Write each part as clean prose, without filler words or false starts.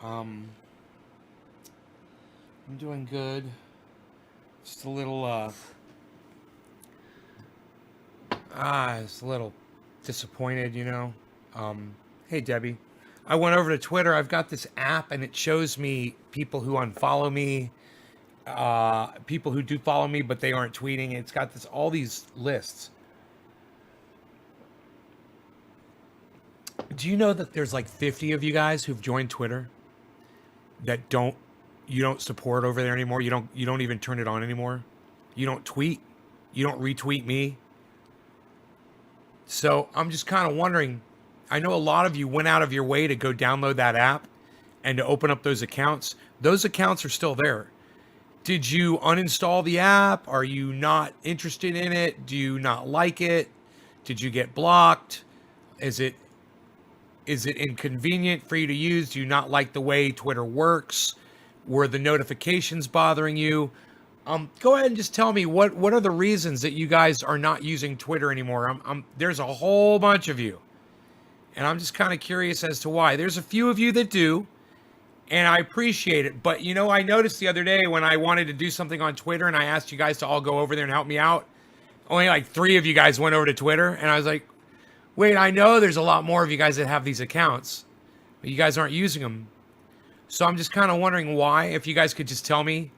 Um, I'm doing good. Just a little, just a little disappointed, you know. Hey Debbie, I went over to Twitter. I've got this app, and it shows me people who unfollow me, people who do follow me, but they aren't tweeting. It's got this all these lists. Do you know that there's like 50 of you guys who've joined Twitter that don't support over there anymore? You don't even turn it on anymore. You don't tweet. You don't retweet me. So I'm just kind of wondering. I know a lot of you went out of your way to go download that app and to open up those accounts. Those accounts are still there. Did you uninstall the app? Are you not interested in it? Do you not like it? Did you get blocked? Is it is it inconvenient for you to use? Do you not like the way Twitter works? Were the notifications bothering you? Go ahead and just tell me what are the reasons that you guys are not using Twitter anymore. There's a whole bunch of you, and I'm just kind of curious as to why. There's a few of you that do, and I appreciate it. But you know, I noticed the other day when I wanted to do something on Twitter, and I asked you guys to all go over there and help me out. Only like 3 of you guys went over to Twitter, and I was like, wait, I know there's a lot more of you guys that have these accounts, but you guys aren't using them. So I'm just kind of wondering why. If you guys could just tell me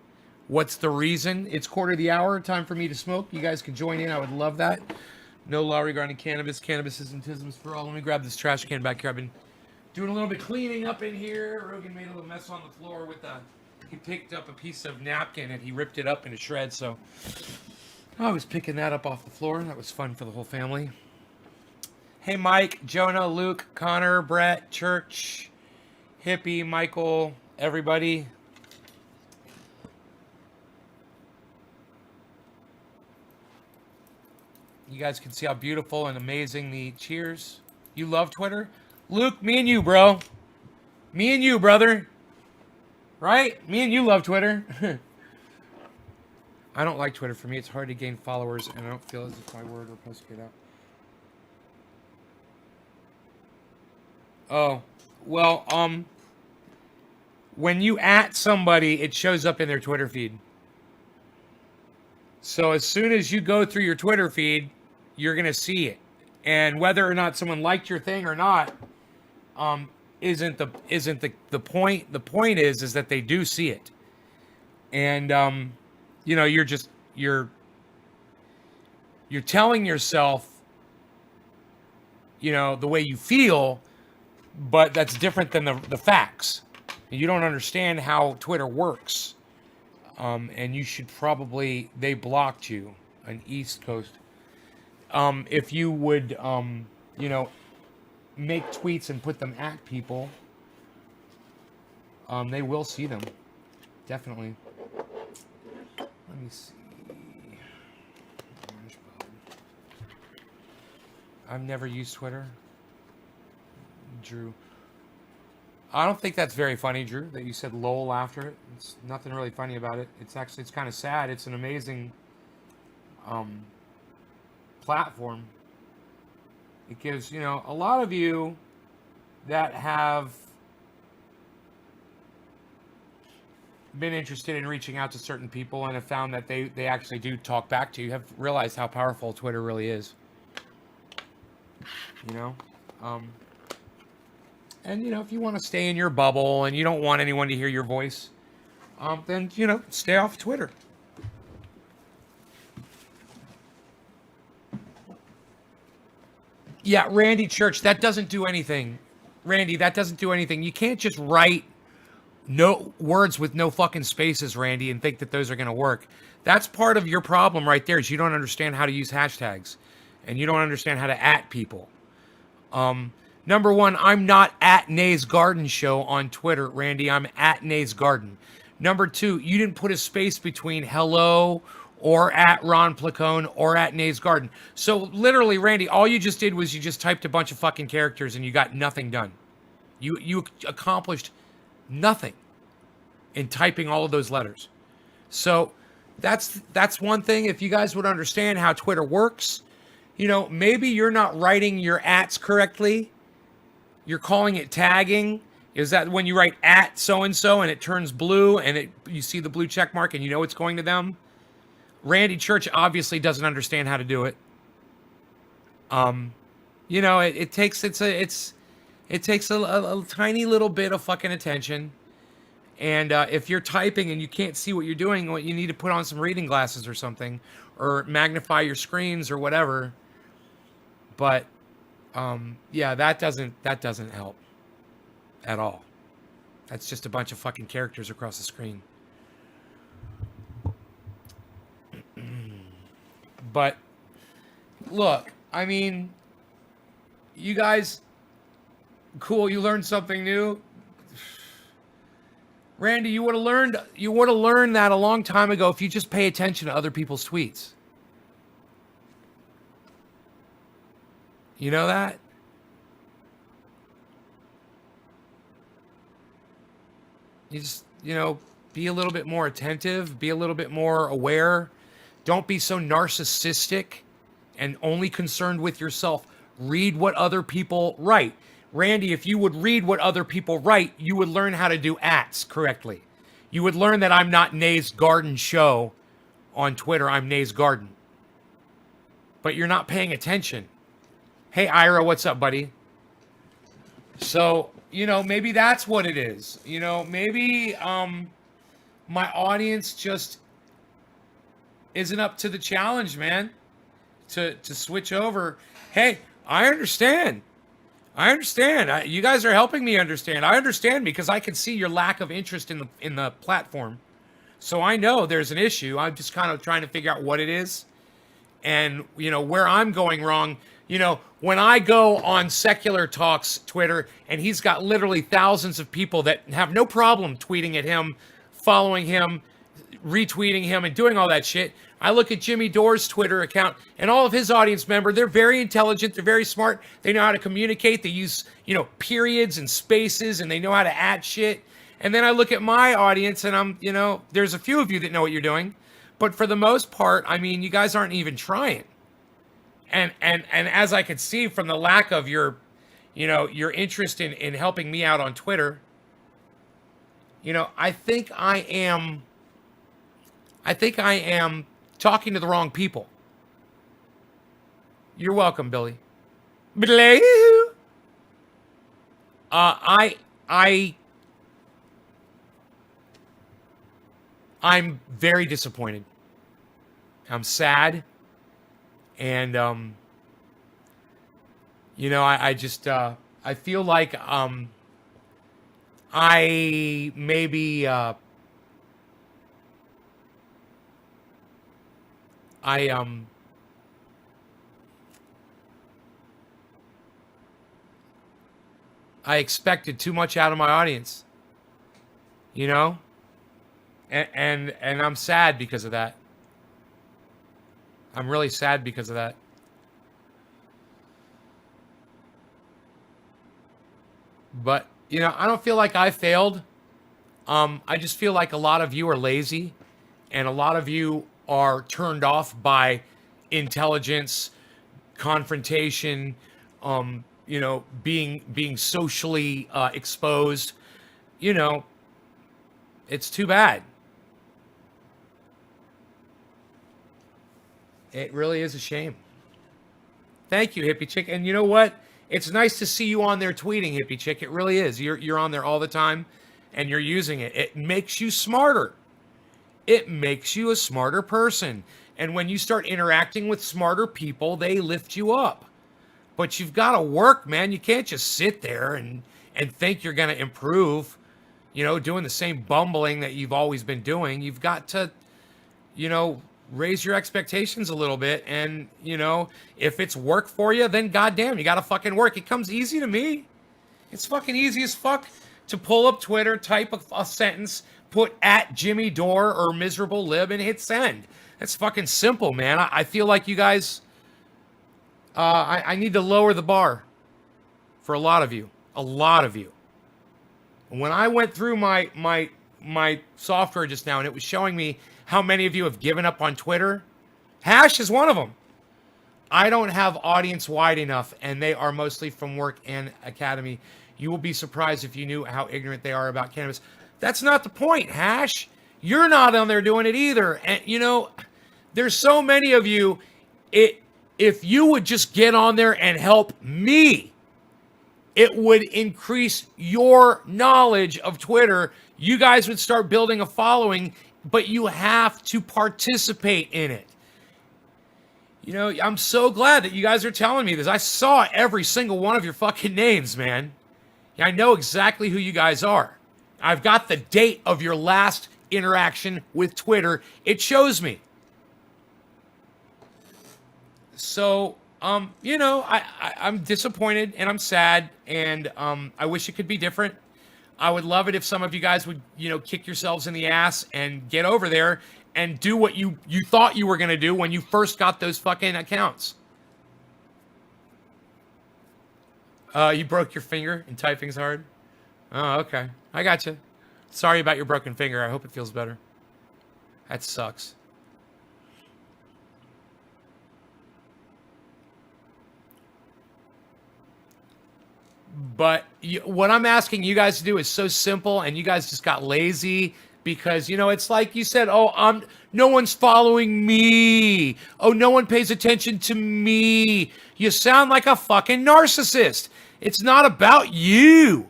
what's the reason. It's quarter of the hour, time for me to smoke. You guys could join in. I would love that. No law regarding cannabis. Cannabis is isms for all. Let me grab this trash can back here. I've been doing a little bit cleaning up in here. Rogan made a little mess on the floor with he picked up a piece of napkin and he ripped it up into shreds. So I was picking that up off the floor. That was fun for the whole family. Hey, Mike, Jonah, Luke, Connor, Brett, Church, Hippie, Michael, everybody. You guys can see how beautiful and amazing the cheers. You love Twitter? Luke, me and you, bro. Me and you, brother. Right? Me and you love Twitter. I don't like Twitter. For me, it's hard to gain followers, and I don't feel as if my word or post get out. Oh, well, when you at somebody, it shows up in their Twitter feed. So as soon as you go through your Twitter feed, you're gonna see it, and whether or not someone liked your thing or not, isn't the point. The point is that they do see it, and you know, you're telling yourself, you know, the way you feel, but that's different than the facts. You don't understand how Twitter works. And you should probably, they blocked you on East Coast. If you would, you know, make tweets and put them at people, they will see them. Definitely. Let me see. I've never used Twitter. Drew. I don't think that's very funny, Drew, that you said lol after it. It's nothing really funny about it. It's kind of sad. It's an amazing platform. It gives, you know, a lot of you that have been interested in reaching out to certain people and have found that they actually do talk back to you, have realized how powerful Twitter really is. You know? And, you know, if you want to stay in your bubble and you don't want anyone to hear your voice, then, you know, stay off Twitter. Yeah, Randy Church, that doesn't do anything. Randy, that doesn't do anything. You can't just write no words with no fucking spaces, Randy, and think that those are going to work. That's part of your problem right there, is you don't understand how to use hashtags. And you don't understand how to at people. Number one, I'm not at Nay's Garden Show on Twitter, Randy. I'm at Nay's Garden. Number two, you didn't put a space between hello or at Ron Placone or at Nay's Garden. So literally, Randy, all you just did was you just typed a bunch of fucking characters and you got nothing done. You accomplished nothing in typing all of those letters. So that's one thing. If you guys would understand how Twitter works, you know, maybe you're not writing your ats correctly. You're calling it tagging. Is that when you write at so and so and it turns blue and you see the blue check mark and you know it's going to them? Randy Church obviously doesn't understand how to do it. You know, it takes a tiny little bit of fucking attention. And if you're typing and you can't see what you're doing, you need to put on some reading glasses or something, or magnify your screens or whatever. But yeah, that doesn't help at all. That's just a bunch of fucking characters across the screen. But look, I mean, you guys, cool. You learned something new. Randy, you would have learned that a long time ago if you just pay attention to other people's tweets. You know that? You just, be a little bit more attentive, be a little bit more aware. Don't be so narcissistic and only concerned with yourself. Read what other people write. Randy, if you would read what other people write, you would learn how to do ats correctly. You would learn that I'm not Nay's Garden Show on Twitter. I'm Nay's Garden. But you're not paying attention. Hey, Ira, what's up, buddy? So, maybe that's what it is. Maybe my audience just isn't up to the challenge, man, to switch over. Hey, I understand. You guys are helping me understand. I understand because I can see your lack of interest in the platform. So I know there's an issue. I'm just kind of trying to figure out what it is and, where I'm going wrong. When I go on Secular Talks Twitter and he's got literally thousands of people that have no problem tweeting at him, following him, retweeting him, and doing all that shit. I look at Jimmy Dore's Twitter account and all of his audience member. They're very intelligent. They're very smart. They know how to communicate. They use, periods and spaces, and they know how to add shit. And then I look at my audience and I'm, there's a few of you that know what you're doing. But for the most part, I mean, you guys aren't even trying. And as I could see from the lack of your interest in helping me out on Twitter, I think I am talking to the wrong people. You're welcome, Billy. Billy. I'm very disappointed. I'm sad. And, I just, I feel like, I maybe, I expected too much out of my audience, and I'm sad because of that. I'm really sad because of that. But, I don't feel like I failed. I just feel like a lot of you are lazy and a lot of you are turned off by intelligence, confrontation, being socially exposed. It's too bad. It really is a shame. Thank you, Hippie Chick. And you know what? It's nice to see you on there tweeting, Hippie Chick. It really is. You're on there all the time, and you're using it. It makes you smarter. It makes you a smarter person. And when you start interacting with smarter people, they lift you up. But you've got to work, man. You can't just sit there and think you're going to improve, doing the same bumbling that you've always been doing. You've got to, raise your expectations a little bit. And, if it's work for you, then goddamn, you got to fucking work. It comes easy to me. It's fucking easy as fuck to pull up Twitter, type a sentence, put at Jimmy Dore or miserable lib and hit send. That's fucking simple, man. I feel like you guys, I need to lower the bar for a lot of you. When I went through my software just now and it was showing me how many of you have given up on Twitter, Hash is one of them. I don't have audience wide enough, and they are mostly from work and academy. You will be surprised if you knew how ignorant they are about cannabis. That's not the point, Hash. You're not on there doing it either. And, you know, there's so many of you. If you would just get on there and help me, it would increase your knowledge of Twitter. You guys would start building a following, but you have to participate in it. You know, I'm so glad that you guys are telling me this. I saw every single one of your fucking names, man. I know exactly who you guys are. I've got the date of your last interaction with Twitter. It shows me. So, you know, I'm disappointed and I'm sad, and I wish it could be different. I would love it if some of you guys would, you know, kick yourselves in the ass and get over there and do what you thought you were going to do when you first got those fucking accounts. You broke your finger and typing's hard? Oh, okay. I got you. Sorry about your broken finger. I hope it feels better. That sucks. But what I'm asking you guys to do is so simple, and you guys just got lazy because, you know, it's like you said, oh, no one's following me. Oh, no one pays attention to me. You sound like a fucking narcissist. It's not about you.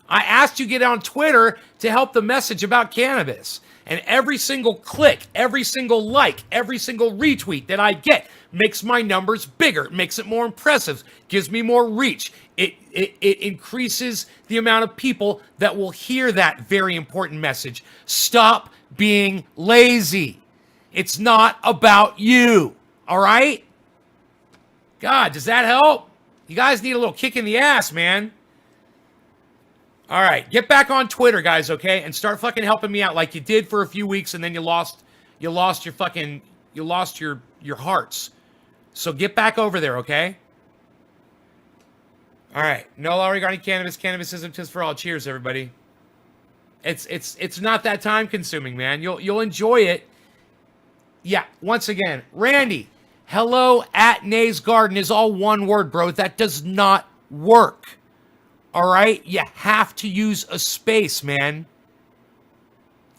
I asked you to get on Twitter to help the message about cannabis. And every single click, every single like, every single retweet that I get makes my numbers bigger, makes it more impressive, gives me more reach. It increases the amount of people that will hear that very important message. Stop being lazy. It's not about you. All right? God, does that help? You guys need a little kick in the ass, man. All right, get back on Twitter, guys, okay? And start fucking helping me out like you did for a few weeks, and then you lost your hearts. So get back over there, okay? All right, no law regarding cannabis. Cannabis isn't just for all. Cheers, everybody. It's not that time consuming, man. You'll enjoy it. Yeah, once again, Randy, hello at Nay's Garden is all one word, bro. That does not work. All right? You have to use a space, man.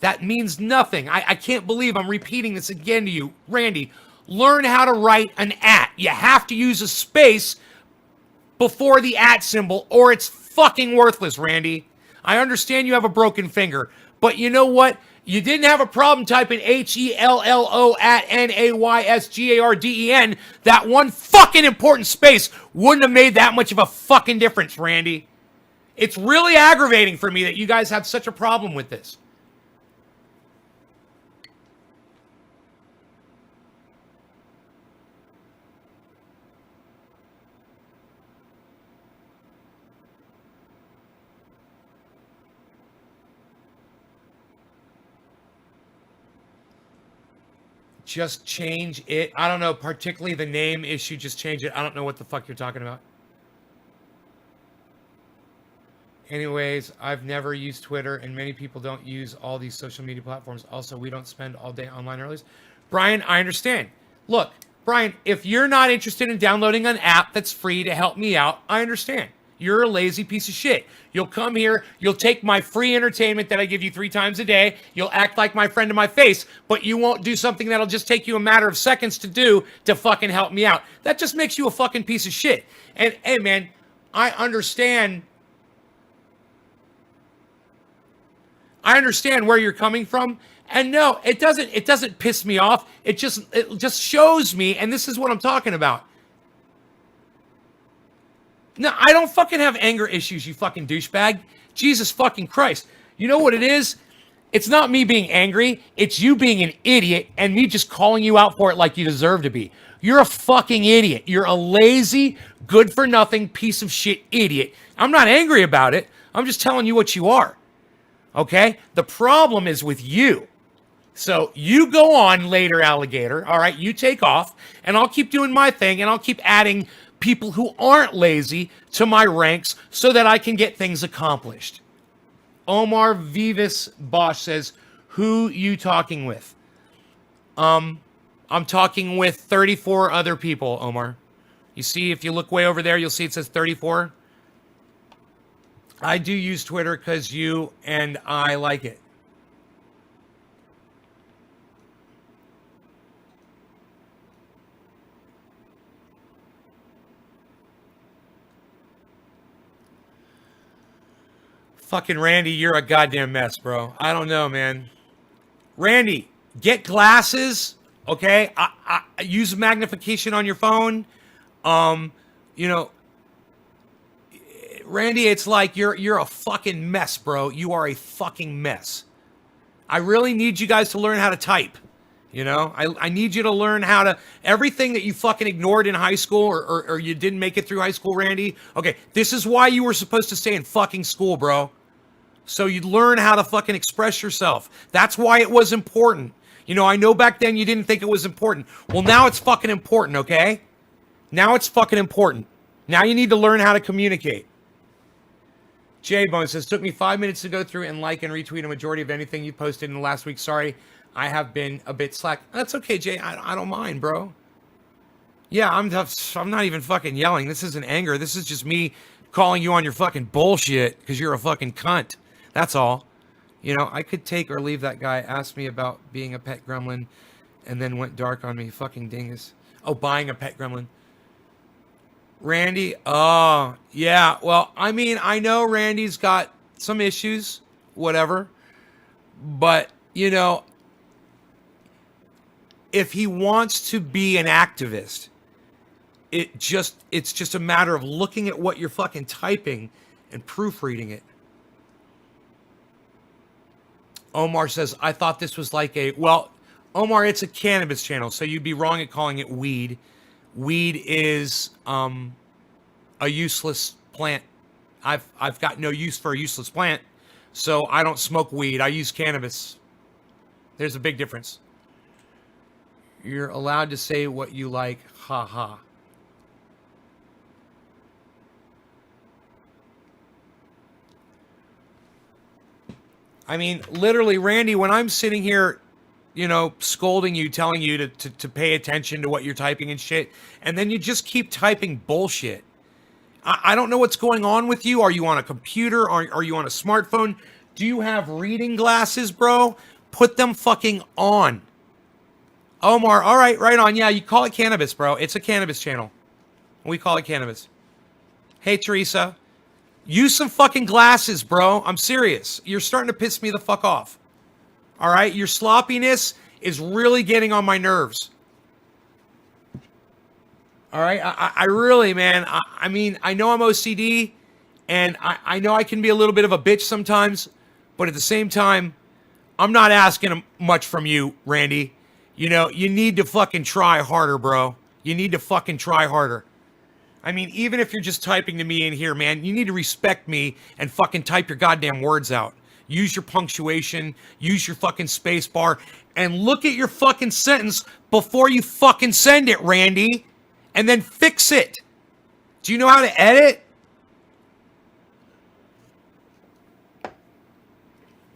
That means nothing. I can't believe I'm repeating this again to you. Randy, learn how to write an at. You have to use a space before the at symbol, or it's fucking worthless, Randy. I understand you have a broken finger, but you know what? You didn't have a problem typing HELLO at NAYSGARDEN. That one fucking important space wouldn't have made that much of a fucking difference, Randy. It's really aggravating for me that you guys have such a problem with this. Just change it. I don't know, particularly the name issue, just change it. I don't know what the fuck you're talking about. Anyways, I've never used Twitter, and many people don't use all these social media platforms. Also, we don't spend all day online early. Brian, I understand. Look, Brian, if you're not interested in downloading an app that's free to help me out, I understand. You're a lazy piece of shit. You'll come here, you'll take my free entertainment that I give you 3 times a day, you'll act like my friend to my face, but you won't do something that'll just take you a matter of seconds to do to fucking help me out. That just makes you a fucking piece of shit. And, hey, man, I understand where you're coming from. And no, it doesn't piss me off. It just shows me, and this is what I'm talking about. No, I don't fucking have anger issues, you fucking douchebag. Jesus fucking Christ. You know what it is? It's not me being angry. It's you being an idiot and me just calling you out for it like you deserve to be. You're a fucking idiot. You're a lazy, good-for-nothing piece of shit idiot. I'm not angry about it. I'm just telling you what you are. Okay? The problem is with you. So you go on later, alligator. All right? You take off, and I'll keep doing my thing, and I'll keep adding people who aren't lazy to my ranks so that I can get things accomplished. Omar Vivas Bosch says, who you talking with? I'm talking with 34 other people, Omar. You see, if you look way over there, you'll see it says 34. I do use Twitter because you and I like it. Fucking Randy, you're a goddamn mess, bro. I don't know, man. Randy, get glasses, okay? Use magnification on your phone. Um, you know, Randy, it's like you're a fucking mess, bro. You are a fucking mess. I really need you guys to learn how to type. You know, I need you to learn how to everything that you fucking ignored in high school or you didn't make it through high school, Randy. Okay, this is why you were supposed to stay in fucking school, bro. So you'd learn how to fucking express yourself. That's why it was important. You know, I know back then you didn't think it was important. Well, now it's fucking important, okay? Now it's fucking important. Now you need to learn how to communicate. J-Bone says, took me 5 minutes to go through and like and retweet a majority of anything you posted in the last week. Sorry, I have been a bit slack. That's okay, Jay. I don't mind, bro. Yeah, I'm not even fucking yelling. This isn't anger. This is just me calling you on your fucking bullshit because you're a fucking cunt. That's all. You know, I could take or leave that guy. Asked me about being a pet gremlin and then went dark on me. Fucking dingus. Oh, buying a pet gremlin. Randy, oh, yeah. Well, I mean, I know Randy's got some issues, whatever. But, you know, if he wants to be an activist, it's just a matter of looking at what you're fucking typing and proofreading it. Omar says, I thought this was like well, Omar, it's a cannabis channel, so you'd be wrong at calling it weed. Weed is a useless plant. I've got no use for a useless plant, so I don't smoke weed. I use cannabis. There's a big difference. You're allowed to say what you like. Ha ha. I mean, literally, Randy, when I'm sitting here, you know, scolding you, telling you to pay attention to what you're typing and shit, and then you just keep typing bullshit. I don't know what's going on with you. Are you on a computer? Are you on a smartphone? Do you have reading glasses, bro? Put them fucking on. Omar, all right, right on. Yeah, you call it cannabis, bro. It's a cannabis channel. We call it cannabis. Hey, Teresa. Use some fucking glasses, bro. I'm serious. You're starting to piss me the fuck off. All right? Your sloppiness is really getting on my nerves. All right? I really, man, I mean, I know I'm OCD, and I know I can be a little bit of a bitch sometimes, but at the same time, I'm not asking much from you, Randy. You know, you need to fucking try harder, bro. You need to fucking try harder. I mean, even if you're just typing to me in here, man, you need to respect me and fucking type your goddamn words out. Use your punctuation, use your fucking space bar, and look at your fucking sentence before you fucking send it, Randy. And then fix it. Do you know how to edit?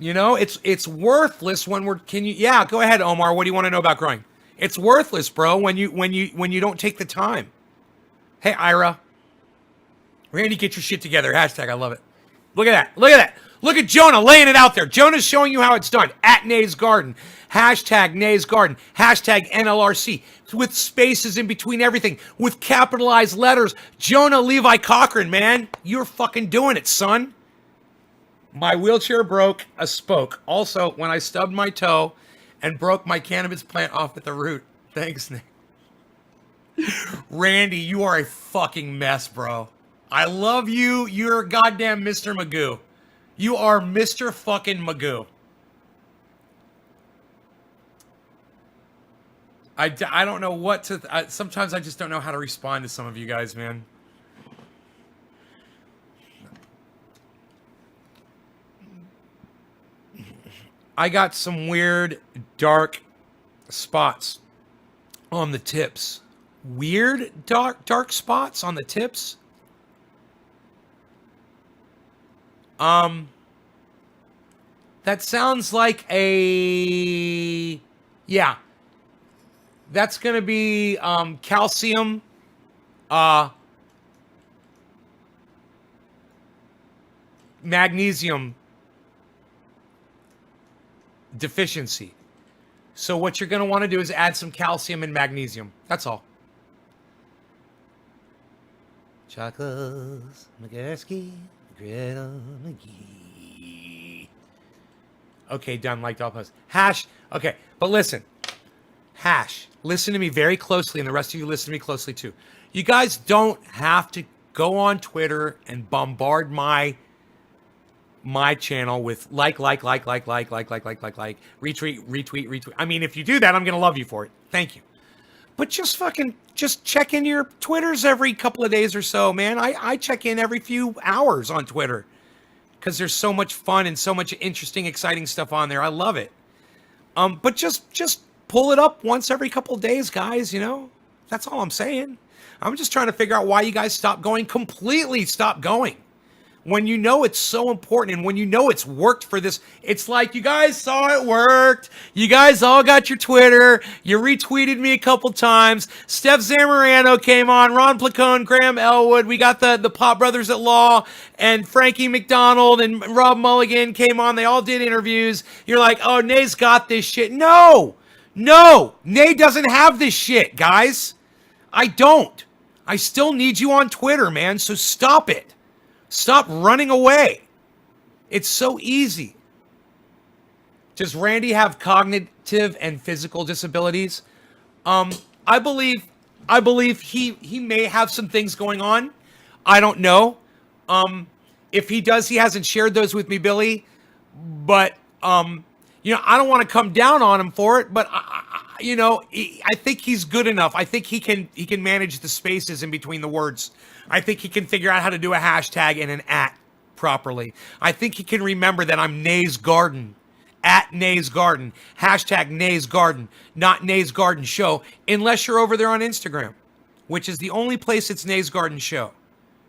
You know, it's worthless when yeah, go ahead, Omar. What do you want to know about growing? It's worthless, bro, when you don't take the time. Hey, Ira. Randy, get your shit together. Hashtag, I love it. Look at that. Look at that. Look at Jonah laying it out there. Jonah's showing you how it's done. At Nays Garden. Hashtag Nays Garden. Hashtag NLRC. With spaces in between everything. With capitalized letters. Jonah Levi Cochran, man. You're fucking doing it, son. My wheelchair broke a spoke. Also, when I stubbed my toe and broke my cannabis plant off at the root. Thanks, Nick. Randy, you are a fucking mess, bro. I love you. You're goddamn Mr. Magoo. You are Mr. fucking Magoo. I don't know what to... sometimes I just don't know how to respond to some of you guys, man. I got some weird, dark spots on the tips. Weird, dark spots on the tips? That sounds like a... Yeah. That's going to be calcium. magnesium deficiency. So what you're going to want to do is add some calcium and magnesium. That's all. Chocolates, McGursky, Greta McGee. Okay, done. Liked all posts. Hash. Okay, but listen. Hash. Listen to me very closely, and the rest of you listen to me closely too. You guys don't have to go on Twitter and bombard my channel with like, retweet. I mean, if you do that, I'm going to love you for it. Thank you. But just check into your Twitters every couple of days or so, man. I check in every few hours on Twitter because there's so much fun and so much interesting, exciting stuff on there. I love it. But just pull it up once every couple of days, guys, you know? That's all I'm saying. I'm just trying to figure out why you guys completely stop going. When you know it's so important and when you know it's worked for this, it's like you guys saw it worked. You guys all got your Twitter. You retweeted me a couple times. Steph Zamorano came on, Ron Placone, Graham Elwood. We got the Pop Brothers at Law and Frankie McDonald and Rob Mulligan came on. They all did interviews. You're like, oh, Nay's got this shit. No, Nay doesn't have this shit, guys. I don't. I still need you on Twitter, man. So stop it. Stop running away. It's so easy. Does Randy have cognitive and physical disabilities? I believe he may have some things going on. I don't know. If he does, he hasn't shared those with me, Billy. But I don't want to come down on him for it. But I think he's good enough. I think he can manage the spaces in between the words. I think he can figure out how to do a hashtag and an @ properly. I think he can remember that I'm Nay's Garden, @Nay's Garden, hashtag Nay's Garden, not Nay's Garden Show, unless you're over there on Instagram, which is the only place it's Nay's Garden Show,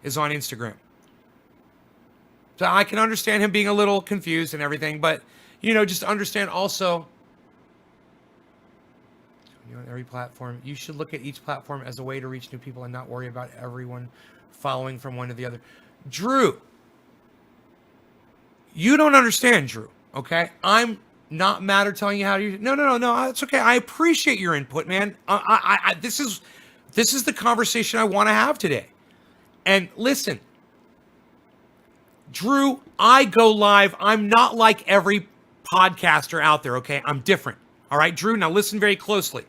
is on Instagram. So I can understand him being a little confused and everything, but, just understand also, on every platform, you should look at each platform as a way to reach new people and not worry about everyone following from one to the other. Drew, you don't understand, Drew, okay? I'm not mad or telling you how to. No. It's okay. I appreciate your input, man. This is the conversation I want to have today. And listen, Drew, I go live. I'm not like every podcaster out there, okay? I'm different. All right, Drew, now listen very closely.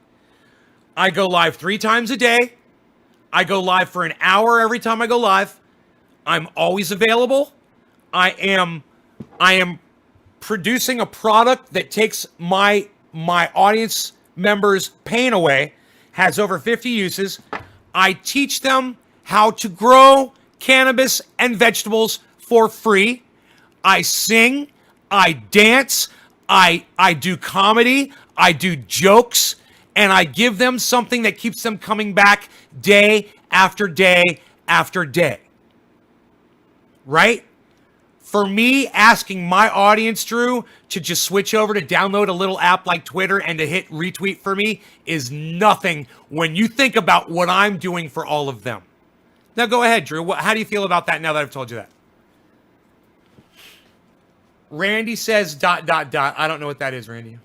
I go live 3 times a day. I go live for an hour every time I go live. I'm always available. I am producing a product that takes my audience members' pain away, has over 50 uses. I teach them how to grow cannabis and vegetables for free. I sing, I dance, I do comedy, I do jokes, and I give them something that keeps them coming back day after day after day. Right? For me, asking my audience, Drew, to just switch over to download a little app like Twitter and to hit retweet for me is nothing when you think about what I'm doing for all of them. Now go ahead, Drew. How do you feel about that now that I've told you that? Randy says ... I don't know what that is, Randy.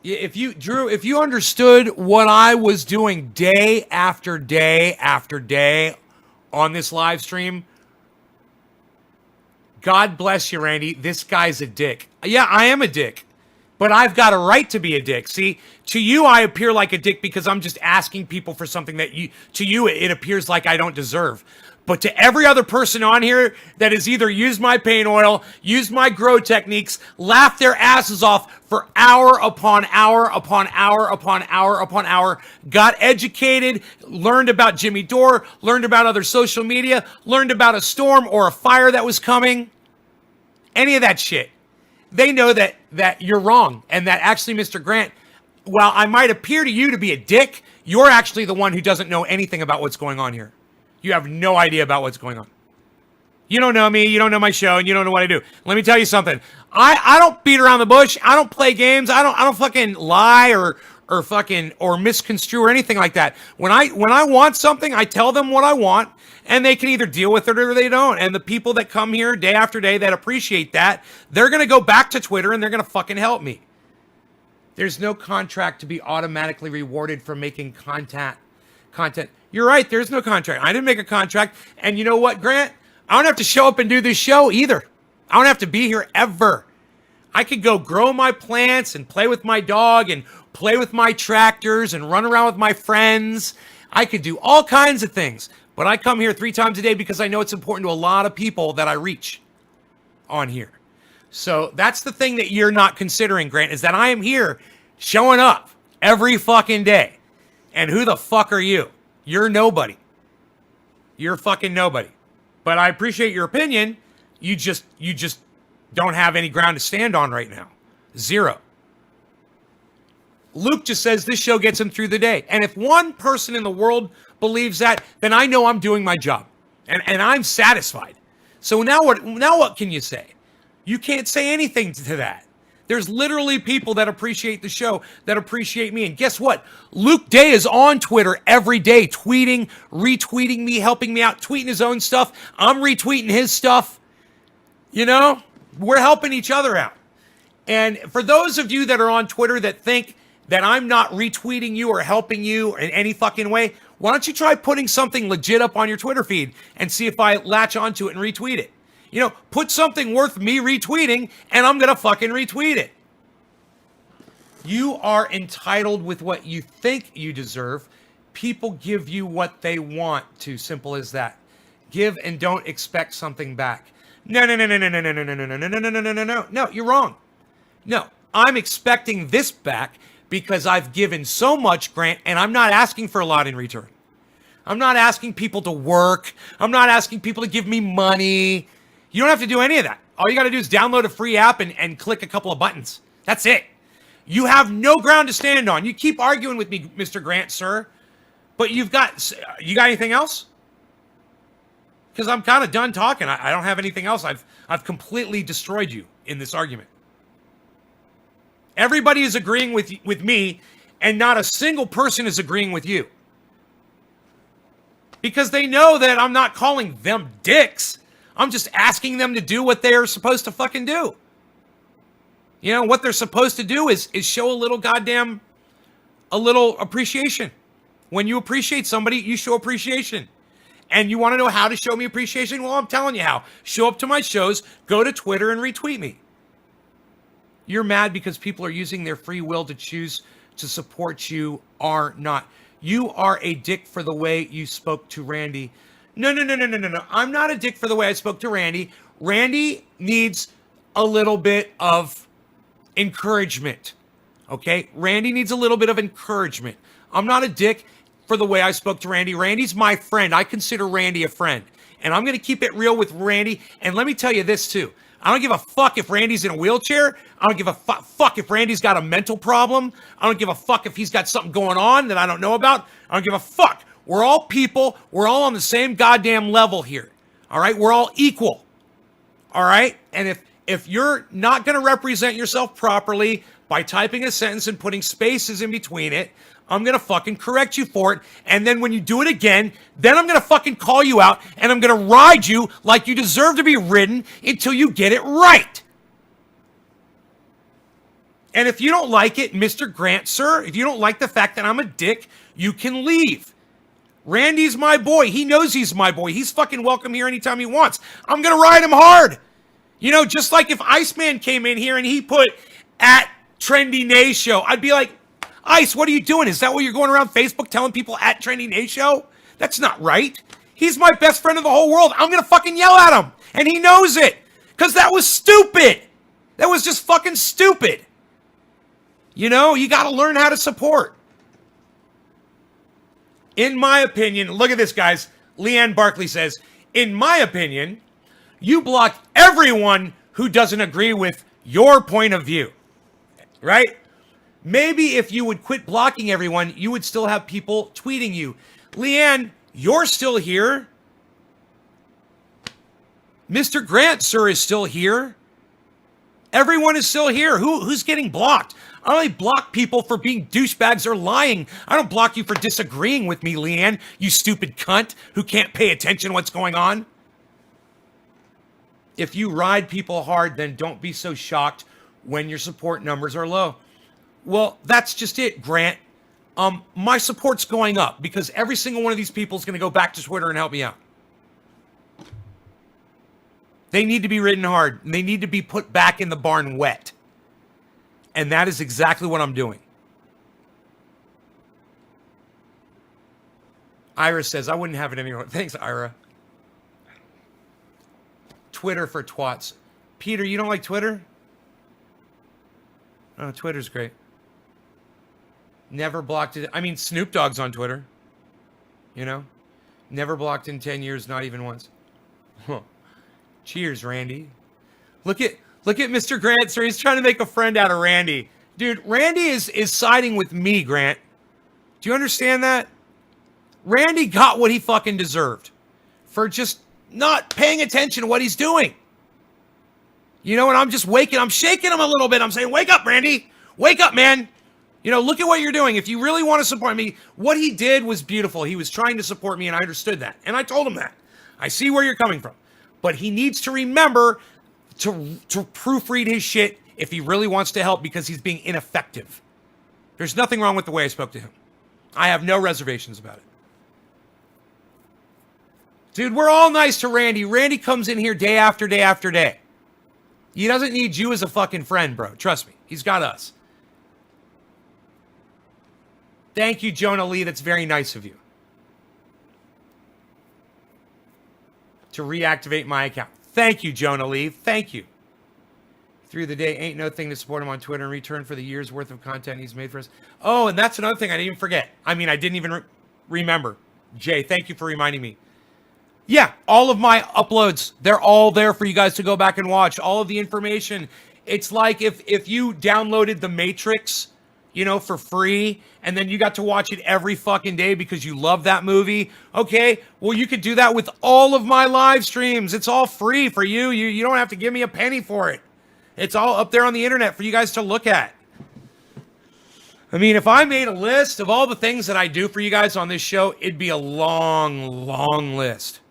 If you understood what I was doing day after day after day on this live stream, God bless you, Randy. This guy's a dick. Yeah, I am a dick, but I've got a right to be a dick. See, to you, I appear like a dick because I'm just asking people for something that to you, it appears like I don't deserve. But to every other person on here that has either used my pain oil, used my grow techniques, laughed their asses off for hour upon hour upon hour upon hour upon hour, got educated, learned about Jimmy Dore, learned about other social media, learned about a storm or a fire that was coming, any of that shit, they know that you're wrong. And that actually, Mr. Grant, while I might appear to you to be a dick, you're actually the one who doesn't know anything about what's going on here. You have no idea about what's going on. You don't know me, you don't know my show, and you don't know what I do. Let me tell you something. I don't beat around the bush. I don't play games. I don't fucking lie or fucking or misconstrue or anything like that. When I want something, I tell them what I want, and they can either deal with it or they don't. And the people that come here day after day that appreciate that, they're gonna go back to Twitter and they're gonna fucking help me. There's no contract to be automatically rewarded for making content. You're right, there's no contract. I didn't make a contract. And you know what, Grant? I don't have to show up and do this show either. I don't have to be here ever. I could go grow my plants and play with my dog and play with my tractors and run around with my friends. I could do all kinds of things. But I come here 3 times a day because I know it's important to a lot of people that I reach on here. So that's the thing that you're not considering, Grant, is that I am here showing up every fucking day. And who the fuck are you? You're nobody. You're fucking nobody. But I appreciate your opinion. You just don't have any ground to stand on right now. 0. Luke just says this show gets him through the day. And if one person in the world believes that, then I know I'm doing my job. And I'm satisfied. So now what can you say? You can't say anything to that. There's literally people that appreciate the show, that appreciate me. And guess what? Luke Day is on Twitter every day, tweeting, retweeting me, helping me out, tweeting his own stuff. I'm retweeting his stuff. You know, we're helping each other out. And for those of you that are on Twitter that think that I'm not retweeting you or helping you in any fucking way, why don't you try putting something legit up on your Twitter feed and see if I latch onto it and retweet it? You know, put something worth me retweeting, and I'm going to fucking retweet it. You are entitled with what you think you deserve. People give you what they want to. Simple as that. Give and don't expect something back. No. No, you're wrong. No, I'm expecting this back because I've given so much, Grant, and I'm not asking for a lot in return. I'm not asking people to work. I'm not asking people to give me money. You don't have to do any of that. All you got to do is download a free app and click a couple of buttons. That's it. You have no ground to stand on. You keep arguing with me, Mr. Grant, sir. But you got anything else? Because I'm kind of done talking. I don't have anything else. I've completely destroyed you in this argument. Everybody is agreeing with me, and not a single person is agreeing with you. Because they know that I'm not calling them dicks. I'm just asking them to do what they're supposed to fucking do. You know, what they're supposed to do is show a little appreciation. When you appreciate somebody, you show appreciation. And you want to know how to show me appreciation? Well, I'm telling you how. Show up to my shows, go to Twitter and retweet me. You're mad because people are using their free will to choose to support you or not. You are a dick for the way you spoke to Randy. No. I'm not a dick for the way I spoke to Randy. Randy needs a little bit of encouragement. Okay? Randy needs a little bit of encouragement. I'm not a dick for the way I spoke to Randy. Randy's my friend. I consider Randy a friend. And I'm going to keep it real with Randy. And let me tell you this too. I don't give a fuck if Randy's in a wheelchair. I don't give a fuck if Randy's got a mental problem. I don't give a fuck if he's got something going on that I don't know about. I don't give a fuck. We're all people. We're all on the same goddamn level here. All right? We're all equal. All right? And if you're not going to represent yourself properly by typing a sentence and putting spaces in between it, I'm going to fucking correct you for it. And then when you do it again, then I'm going to fucking call you out and I'm going to ride you like you deserve to be ridden until you get it right. And if you don't like it, Mr. Grant, sir, if you don't like the fact that I'm a dick, you can leave. Randy's my boy. He knows he's my boy. He's fucking welcome here anytime he wants. I'm going to ride him hard. You know, just like if Iceman came in here and he put at Trendy Nay Show, I'd be like, Ice, what are you doing? Is that what you're going around Facebook telling people at Trendy Nay Show? That's not right. He's my best friend in the whole world. I'm going to fucking yell at him. And he knows it. Because that was stupid. That was just fucking stupid. You know, you got to learn how to support. In my opinion, look at this, guys. Leanne Barkley says, in my opinion, you block everyone who doesn't agree with your point of view. Right? Maybe if you would quit blocking everyone, you would still have people tweeting you. Leanne, you're still here. Mr. Grant, sir, is still here. Everyone is still here. Who's getting blocked? I only block people for being douchebags or lying. I don't block you for disagreeing with me, Leanne, you stupid cunt who can't pay attention to what's going on. If you ride people hard, then don't be so shocked when your support numbers are low. Well, that's just it, Grant. My support's going up because every single one of these people is going to go back to Twitter and help me out. They need to be ridden hard. And they need to be put back in the barn wet. And that is exactly what I'm doing. Ira says, I wouldn't have it anymore. Thanks, Ira. Twitter for twats. Peter, you don't like Twitter? Oh, Twitter's great. Never blocked it. I mean, Snoop Dogg's on Twitter. You know? Never blocked in 10 years, not even once. Huh. Cheers, Randy. Look at Mr. Grant, sir. He's trying to make a friend out of Randy. Dude, Randy is siding with me, Grant. Do you understand that? Randy got what he fucking deserved for just not paying attention to what he's doing. You know, and I'm shaking him a little bit. I'm saying, wake up, Randy. Wake up, man. You know, look at what you're doing. If you really want to support me, what he did was beautiful. He was trying to support me, and I understood that. And I told him that. I see where you're coming from. But he needs to remember to proofread his shit if he really wants to help because he's being ineffective. There's nothing wrong with the way I spoke to him. I have no reservations about it. Dude, we're all nice to Randy. Randy comes in here day after day after day. He doesn't need you as a fucking friend, bro. Trust me. He's got us. Thank you, Jonah Lee. That's very nice of you. To reactivate my account. Thank you, Jonah Lee. Thank you. Through the day, ain't no thing to support him on Twitter in return for the year's worth of content he's made for us. Oh, and that's another thing I didn't even forget. I mean, I didn't even remember. Jay, thank you for reminding me. Yeah, all of my uploads, they're all there for you guys to go back and watch. All of the information. It's like if you downloaded The Matrix, you know, for free, and then you got to watch it every fucking day because you love that movie. Okay, well, you could do that with all of my live streams. It's all free for you. You don't have to give me a penny for it. It's all up there on the internet for you guys to look at. I mean, if I made a list of all the things that I do for you guys on this show, it'd be a long, long list.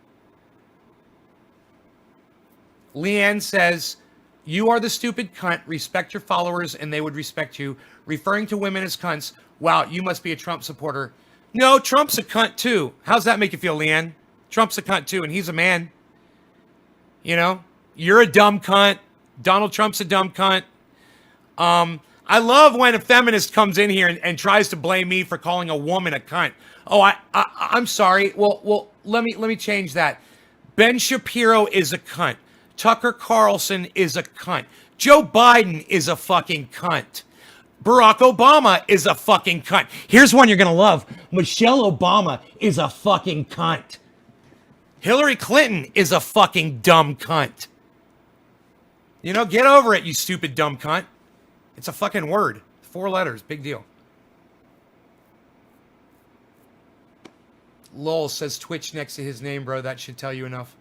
Leanne says, you are the stupid cunt. Respect your followers and they would respect you. Referring to women as cunts. Wow, you must be a Trump supporter. No, Trump's a cunt too. How's that make you feel, Leanne? Trump's a cunt too, and he's a man. You know? You're a dumb cunt. Donald Trump's a dumb cunt. I love when a feminist comes in here and tries to blame me for calling a woman a cunt. Oh, I'm sorry. Well, let me change that. Ben Shapiro is a cunt. Tucker Carlson is a cunt. Joe Biden is a fucking cunt. Barack Obama is a fucking cunt. Here's one you're going to love. Michelle Obama is a fucking cunt. Hillary Clinton is a fucking dumb cunt. You know, get over it, you stupid dumb cunt. It's a fucking word. 4 letters. Big deal. Lol says Twitch next to his name, bro. That should tell you enough.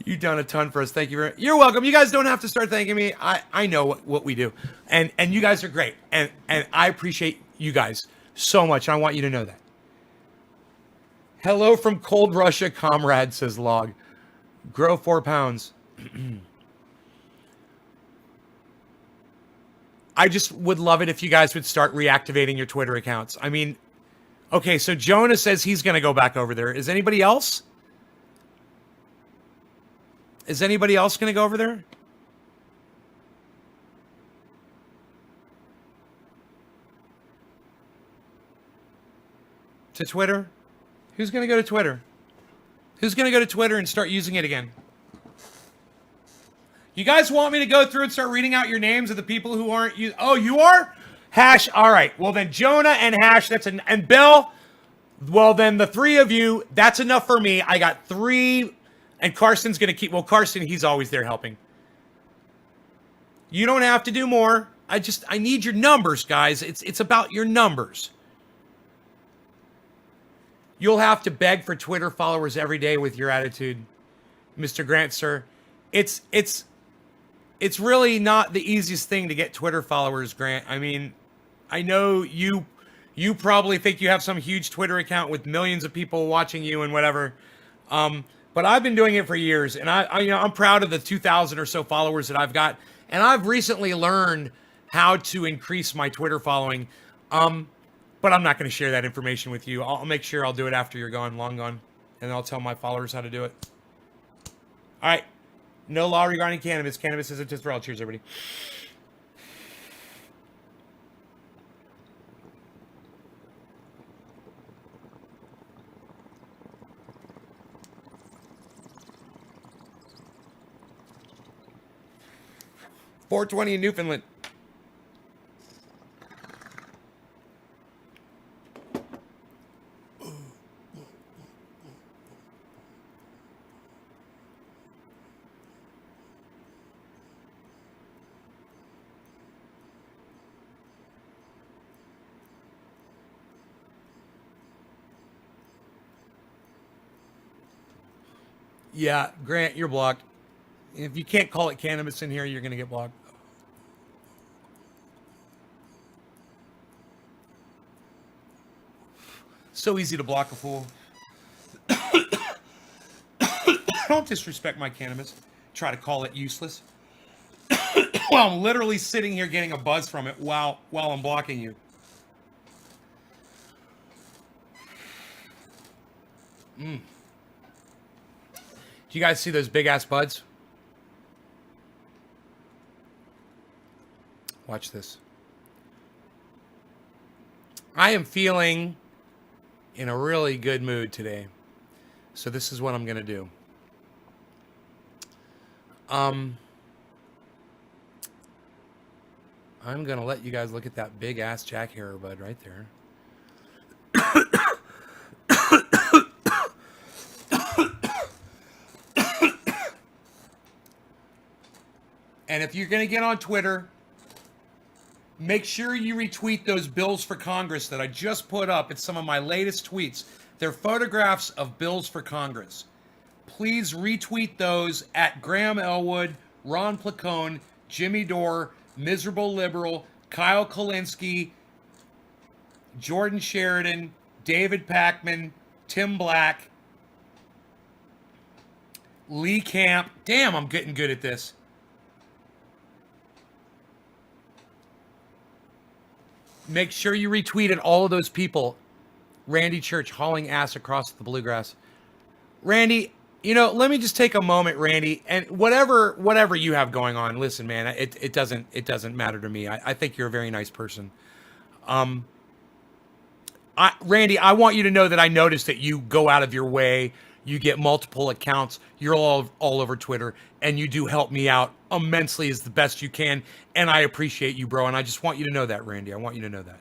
You've done a ton for us. Thank you very much. You're welcome. You guys don't have to start thanking me. I know what we do. And you guys are great. And I appreciate you guys so much. I want you to know that. Hello from cold Russia, comrade, says Log. Grow 4 pounds. I just would love it if you guys would start reactivating your Twitter accounts. I mean, okay, so Jonah says he's going to go back over there. Is anybody else? Is anybody else going to go over there? To Twitter? Who's going to go to Twitter? Who's going to go to Twitter and start using it again? You guys want me to go through and start reading out your names of the people who aren't you? Oh, you are? Hash. All right. Well, then Jonah and Hash, and Bill. Well, then the 3 of you, that's enough for me. I got 3, and Carson's going to keep, well, Carson, he's always there helping. You don't have to do more. I need your numbers, guys. It's about your numbers. You'll have to beg for Twitter followers every day with your attitude, Mr. Grant, sir. It's really not the easiest thing to get Twitter followers, Grant. I mean, I know you probably think you have some huge Twitter account with millions of people watching you and whatever. But I've been doing it for years, and I'm proud of the 2,000 or so followers that I've got, and I've recently learned how to increase my Twitter following. But I'm not going to share that information with you. I'll make sure I'll do it after you're gone, long gone, and I'll tell my followers how to do it. All right. No law regarding cannabis. Cannabis isn't just for all. Cheers, everybody. $4.20 in Newfoundland. Yeah, Grant, you're blocked. If you can't call it cannabis in here, you're going to get blocked. So easy to block a fool. Don't disrespect my cannabis. Try to call it useless. Well, I'm literally sitting here getting a buzz from it while I'm blocking you. Do you guys see those big ass buds? Watch this. I am feeling in a really good mood today. So this is what I'm going to do. I'm going to let you guys look at that big ass Jack Herer bud right there. And if you're going to get on Twitter, make sure you retweet those bills for Congress that I just put up. It's some of my latest tweets. They're photographs of bills for Congress. Please retweet those at Graham Elwood, Ron Placone, Jimmy Dore, Miserable Liberal, Kyle Kulinski, Jordan Sheridan, David Packman, Tim Black, Lee Camp. Damn, I'm getting good at this. Make sure you retweeted all of those people. Randy Church hauling ass across the bluegrass. Randy, let me just take a moment, Randy, and whatever you have going on. Listen, man, it doesn't matter to me. I think you're a very nice person. Randy, I want you to know that I noticed that you go out of your way. You get multiple accounts. You're all over Twitter, and you do help me out immensely as the best you can. And I appreciate you, bro. And I just want you to know that, Randy. I want you to know that.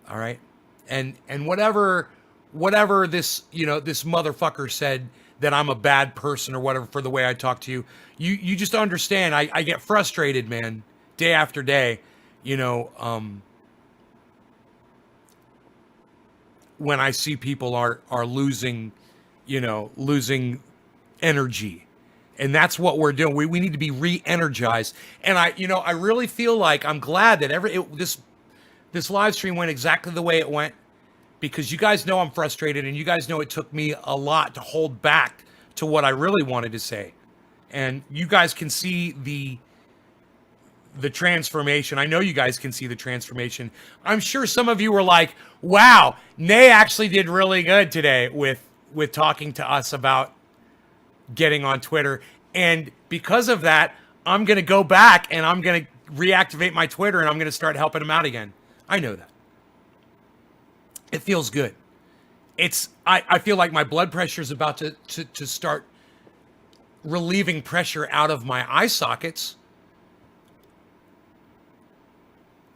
All right. And whatever this, this motherfucker said that I'm a bad person or whatever for the way I talk to you, you just understand. I get frustrated, man, day after day, when I see people are losing, losing energy. And that's what we're doing. We need to be re-energized. And I really feel like I'm glad that this live stream went exactly the way it went, because you guys know I'm frustrated, and you guys know it took me a lot to hold back to what I really wanted to say. And you guys can see the transformation. I know you guys can see the transformation. I'm sure some of you were like, wow, Nay actually did really good today with talking to us about getting on Twitter. And because of that, I'm going to go back and I'm going to reactivate my Twitter, and I'm going to start helping him out again. I know that. It feels good. I feel like my blood pressure is about to start relieving pressure out of my eye sockets.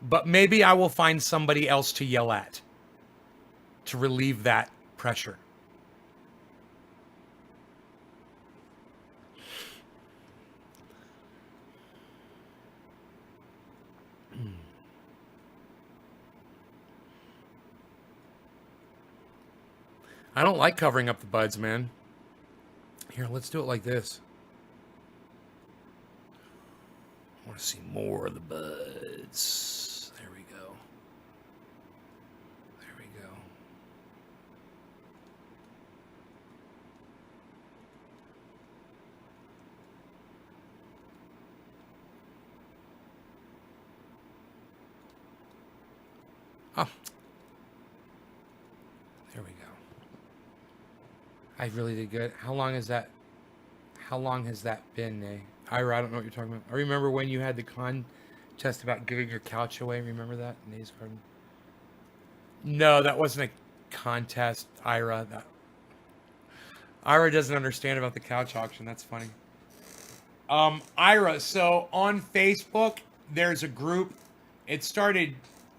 But maybe I will find somebody else to yell at to relieve that pressure. I don't like covering up the buds, man. Here, let's do it like this. I want to see more of the buds. There we go. There we go. Oh, there we go. I really did good. How long is that? How long has that been, Nay? Ira, I don't know what you're talking about. I remember when you had the contest about giving your couch away. Remember that? Nay's Garden? No, that wasn't a contest, Ira. Ira doesn't understand about the couch auction. That's funny. Ira, so on Facebook, there's a group. It started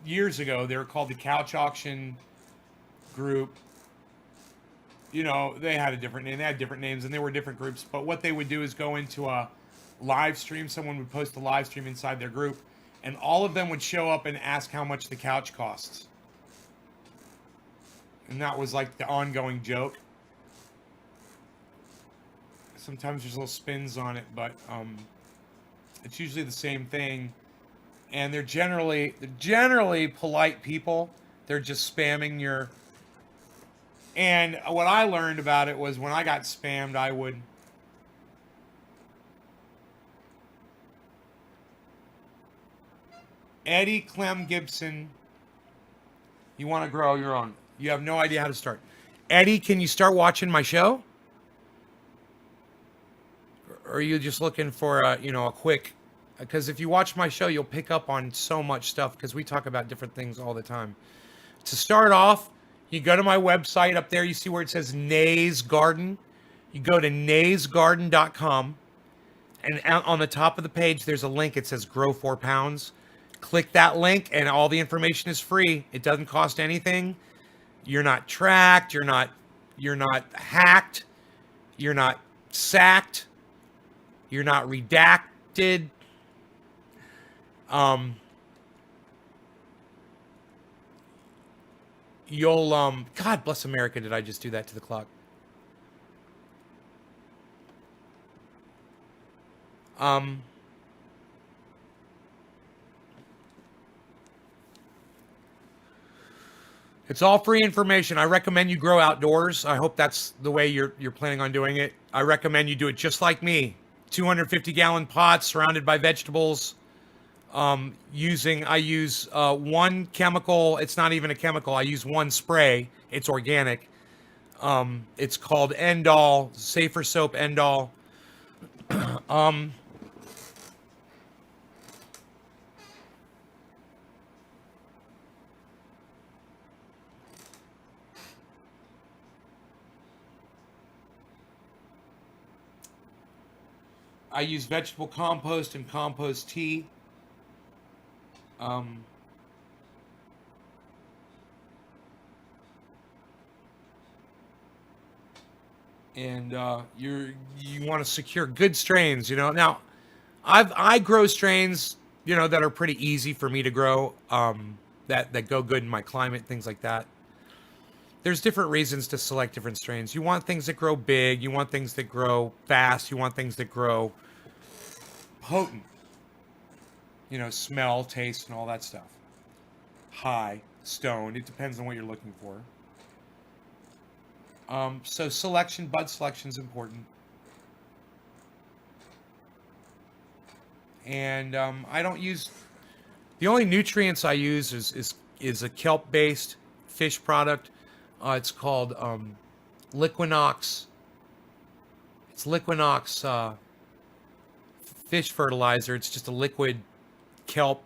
years ago. They were called the Couch Auction Group. You know, they had a different name. They had different names, and they were different groups. But what they would do is go into a live stream. Someone would post a live stream inside their group, and all of them would show up and ask how much the couch costs. And that was like the ongoing joke. Sometimes there's little spins on it, but it's usually the same thing. And they're generally polite people. They're just spamming your. And what I learned about it was when I got spammed, I would. Eddie Clem Gibson, you want to grow your own. You have no idea how to start. Eddie, can you start watching my show? Or are you just looking for a quick? Because if you watch my show, you'll pick up on so much stuff because we talk about different things all the time. To start off, you go to my website up there. You see where it says Nay's Garden. You go to naysgarden.com, and on the top of the page, there's a link. It says Grow 4 Pounds. Click that link, and all the information is free. It doesn't cost anything. You're not tracked. You're not hacked. You're not sacked. You're not redacted. You'll God bless America. Did I just do that to the clock? It's all free information. I recommend you grow outdoors. I hope that's the way you're planning on doing it. I recommend you do it just like me. 250-gallon pots surrounded by vegetables. I use one chemical. It's not even a chemical. I use one spray. It's organic. It's called Endol, Safer Soap Endol. I use vegetable compost and compost tea. Um, and you want to secure good strains. Now I grow strains that are pretty easy for me to grow. That go good in my climate, things like that. There's different reasons to select different strains. You want things that grow big. You want things that grow fast. You want things that grow potent. Smell, taste, and all that stuff. High, stoned. It depends on what you're looking for. So bud selection is important. And I don't use. The only nutrients I use is a kelp-based fish product. It's called Liquinox. It's Liquinox fish fertilizer. It's just a liquid kelp,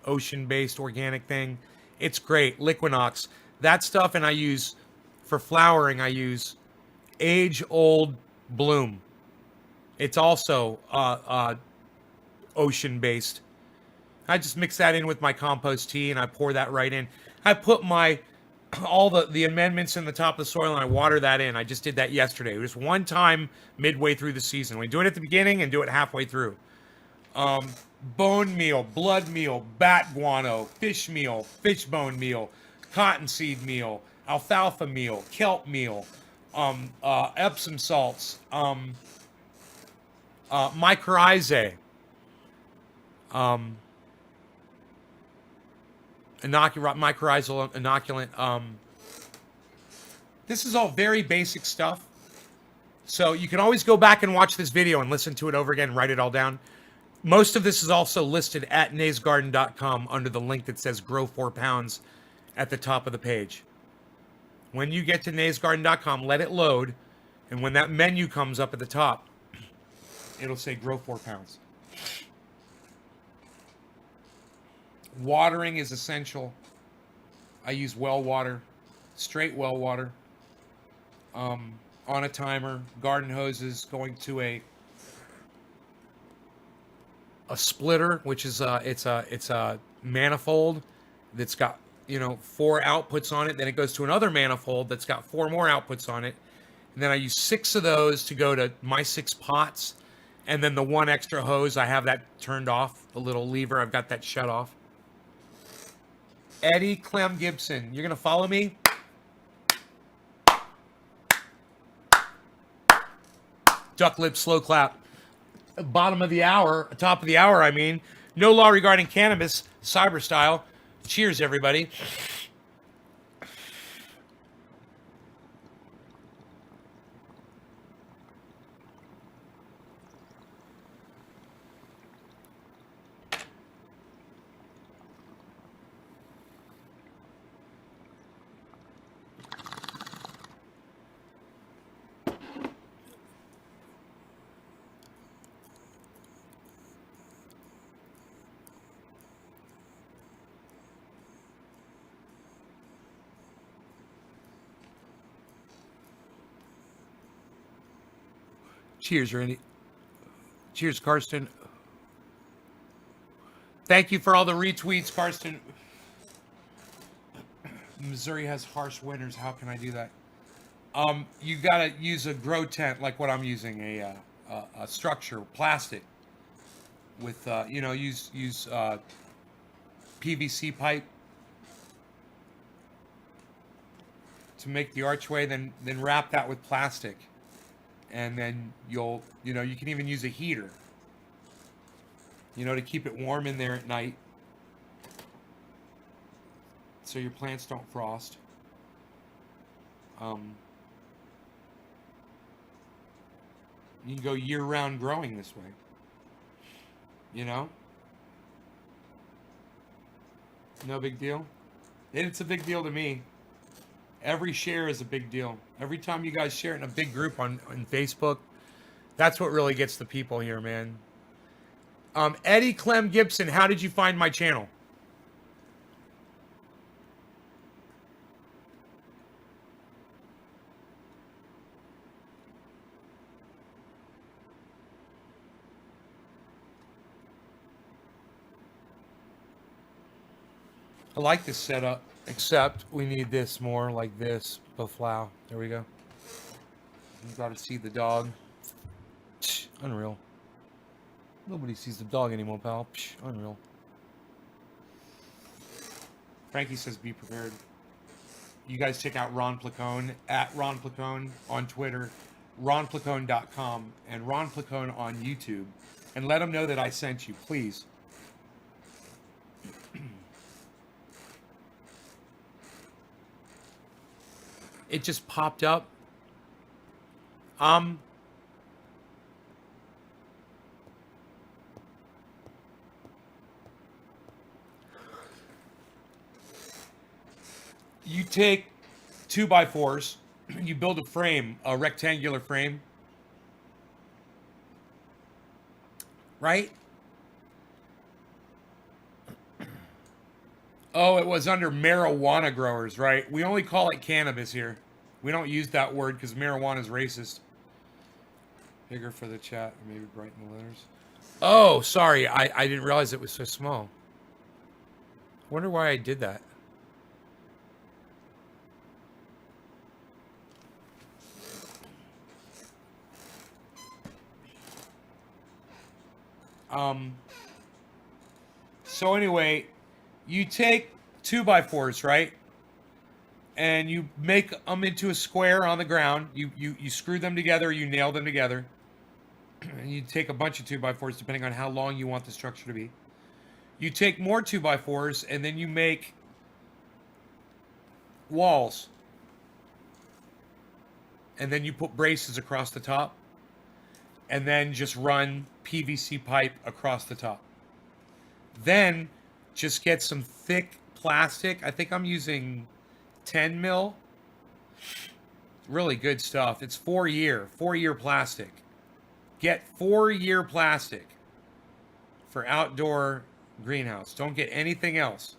ocean-based organic thing. It's great. Liquinox. That stuff, and I use, for flowering, I use age-old bloom. It's also ocean-based. I just mix that in with my compost tea, and I pour that right in. I put all the amendments in the top of the soil, and I water that in. I just did that yesterday. It was one time midway through the season. We do it at the beginning and do it halfway through. Bone meal, blood meal, bat guano, fish meal, fish bone meal, cottonseed meal, alfalfa meal, kelp meal, Epsom salts, mycorrhizae, mycorrhizal inoculant. This is all very basic stuff. So you can always go back and watch this video and listen to it over again and write it all down. Most of this is also listed at naysgarden.com under the link that says grow 4 pounds at the top of the page. When you get to naysgarden.com, let it load. And when that menu comes up at the top, it'll say grow 4 pounds. Watering is essential. I use well water, straight well water. On a timer, garden hoses, going to a splitter, which is it's a manifold that's got 4 outputs on it. Then it goes to another manifold that's got 4 more outputs on it. And then I use 6 of those to go to my 6 pots. And then the 1 extra hose, I have that turned off. The little lever, I've got that shut off. Eddie Clem Gibson, you're gonna follow me? Duck lip, slow clap. Bottom of the hour, top of the hour, I mean. No law regarding cannabis, cyber style. Cheers, everybody. Cheers, Randy. Cheers, Karsten. Thank you for all the retweets, Karsten. Missouri has harsh winters. How can I do that? You gotta use a grow tent like what I'm using, a structure, plastic, with use PVC pipe to make the archway. Then wrap that with plastic. And then you can even use a heater, to keep it warm in there at night so your plants don't frost. You can go year-round growing this way, No big deal. It's a big deal to me. Every share is a big deal. Every time you guys share it in a big group on Facebook, that's what really gets the people here, man. Eddie Clem Gibson, how did you find my channel? I like this setup, except we need this more like this. Beflow. There we go. You gotta see the dog. Psh, unreal. Nobody sees the dog anymore, pal. Psh, unreal. Frankie says be prepared. You guys check out Ron Placone, at Ron Placone on Twitter, ronplacone.com, and Ron Placone on YouTube. And let them know that I sent you, please. It just popped up. You take 2x4s, you build a frame, a rectangular frame, right? Oh, it was under marijuana growers, right? We only call it cannabis here. We don't use that word because marijuana is racist. Bigger for the chat, or maybe brighten the letters. Oh, sorry. I didn't realize it was so small. Wonder why I did that. So anyway, you take 2x4s, right? and you make them into a square on the ground. You screw them together, you nail them together. And you take a bunch of 2x4s depending on how long you want the structure to be. You take more 2x4s and then you make walls. And then you put braces across the top. And then just run PVC pipe across the top. Then just get some thick plastic. I think I'm using 10 mil. Really good stuff. It's 4-year plastic. Get 4-year plastic for outdoor greenhouse. Don't get anything else.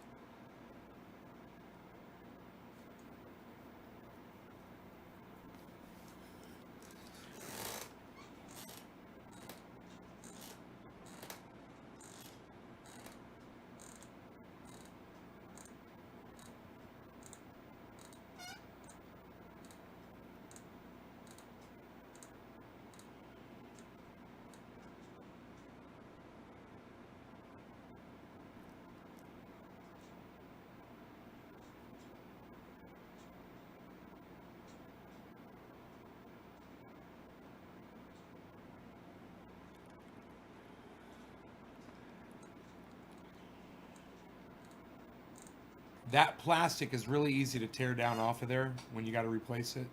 That plastic is really easy to tear down off of there when you got to replace it.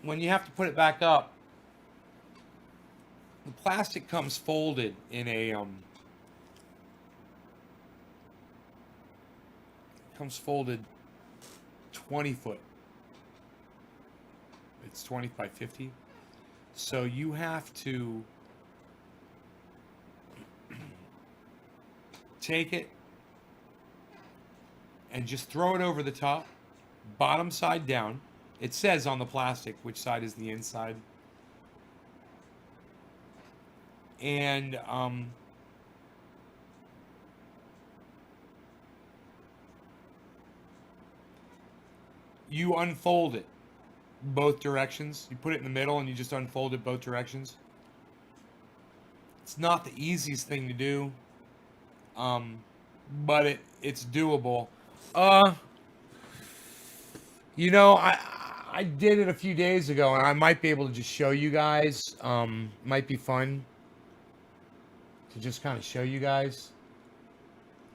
When you have to put it back up, the plastic comes folded in a comes folded 20 foot. It's 20 by 50. So you have to take it and just throw it over the top, bottom side down. It says on the plastic which side is the inside. And you unfold it both directions. You put it in the middle and you just unfold it both directions. It's not the easiest thing to do, but it's doable. You know, I did it a few days ago, and I might be able to just show you guys. Might be fun to just kind of show you guys.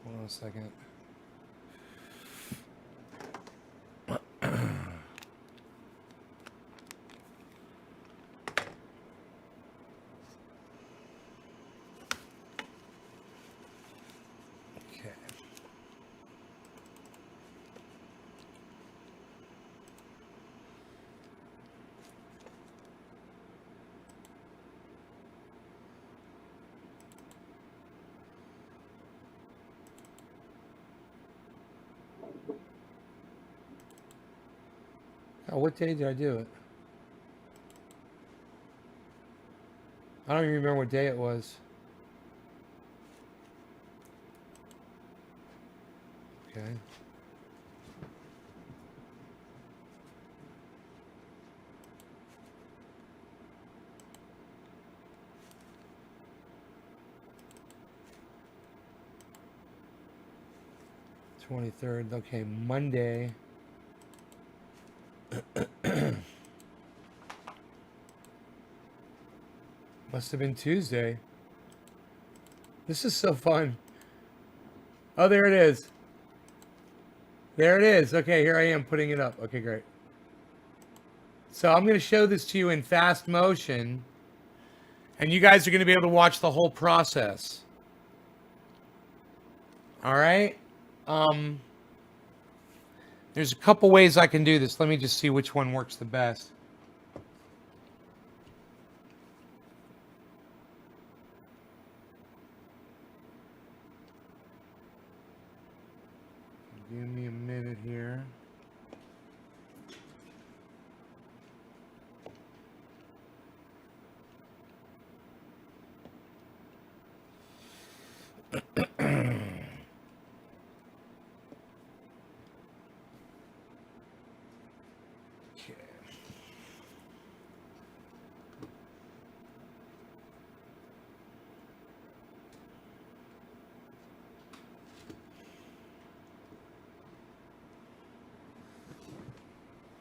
Hold on a second. Oh, what day did I do it? I don't even remember what day it was. Okay. '23rd. Okay, Monday. Must have been Tuesday. This is so fun. Oh, there it is. There it is. Okay, here I am putting it up. Okay, great. So I'm going to show this to you in fast motion, and you guys are going to be able to watch the whole process. All right? There's a couple ways I can do this. Let me just see which one works the best. Give me a minute here.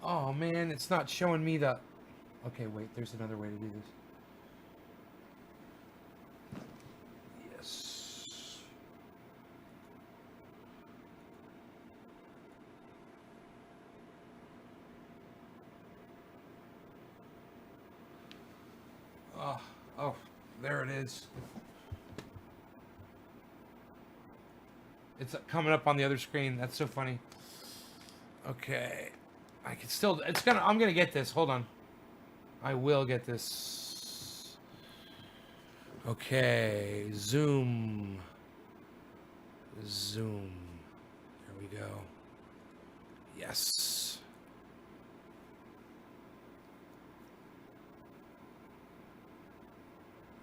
Oh man, it's not showing me the. Okay, wait. There's another way to do this. Yes. Oh, oh, there it is. It's coming up on the other screen. That's so funny. Okay. I can still, I'm gonna get this. Hold on. I will get this. Okay. Zoom. Zoom. There we go. Yes.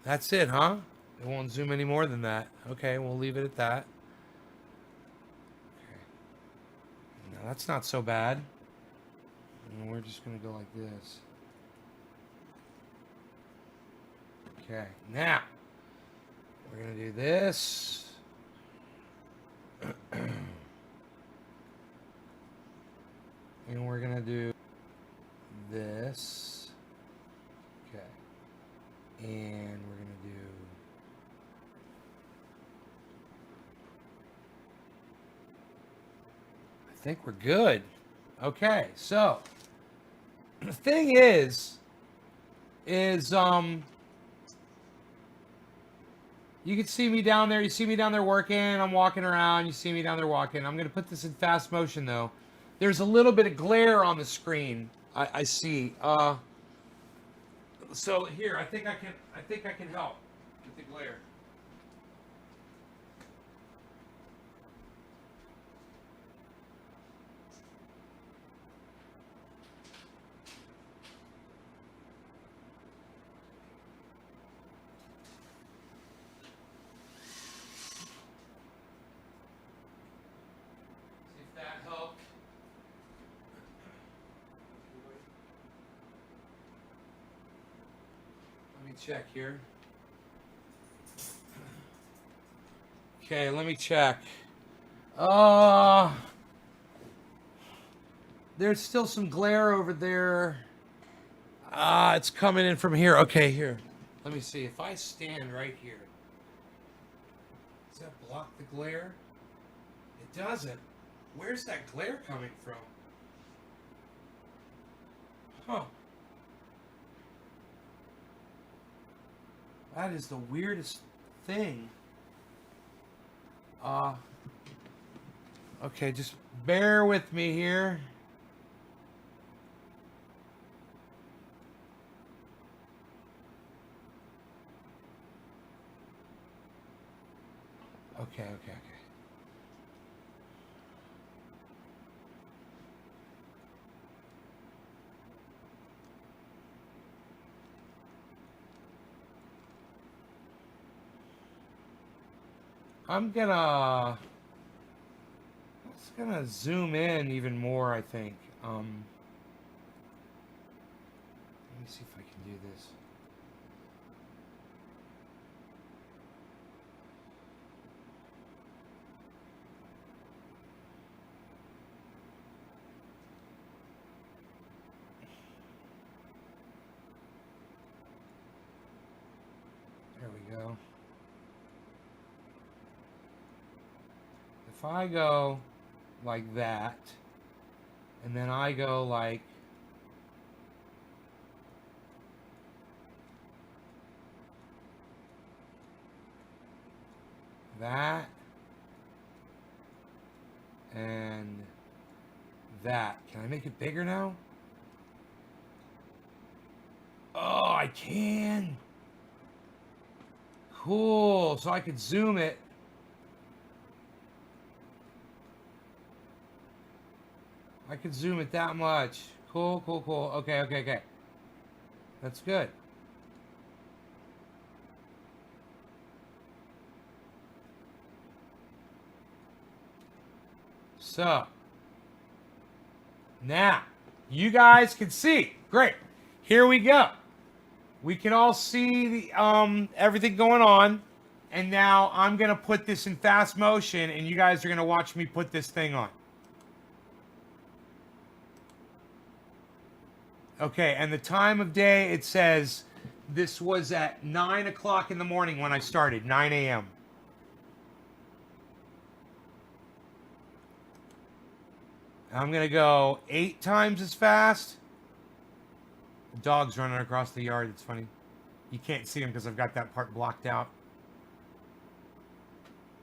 That's it, huh? It won't zoom any more than that. Okay, we'll leave it at that. Okay. Now that's not so bad. And we're just gonna go like this. Okay, now we're gonna do this. And we're gonna do this. Okay. And we're gonna do I think we're good. Okay, so the thing is you can see me down there. You see me down there working. I'm walking around. You see me down there walking. I'm going to put this in fast motion, though. There's a little bit of glare on the screen. I see. So here, I think I can help with the glare. Check here. Okay, let me check. There's still some glare over there. It's coming in from here. Okay, here. Let me see. If I stand right here, does that block the glare? It doesn't. Where's that glare coming from? Huh. That is the weirdest thing. Okay, just bear with me here. Okay. I'm gonna zoom in even more, I think. Let me see if I can do this. There we go. If I go like that, and then I go like that, and that. Can I make it bigger now? Oh, I can. Cool. So I could zoom it. I could zoom it that much. Cool. Okay. That's good. So, now, you guys can see. Great. Here we go. We can all see the, everything going on. And now I'm going to put this in fast motion, and you guys are going to watch me put this thing on. Okay, and the time of day, it says this was at 9 o'clock in the morning when I started, 9 a.m. I'm going to go 8 times as fast. The dog's running across the yard. It's funny. You can't see him because I've got that part blocked out.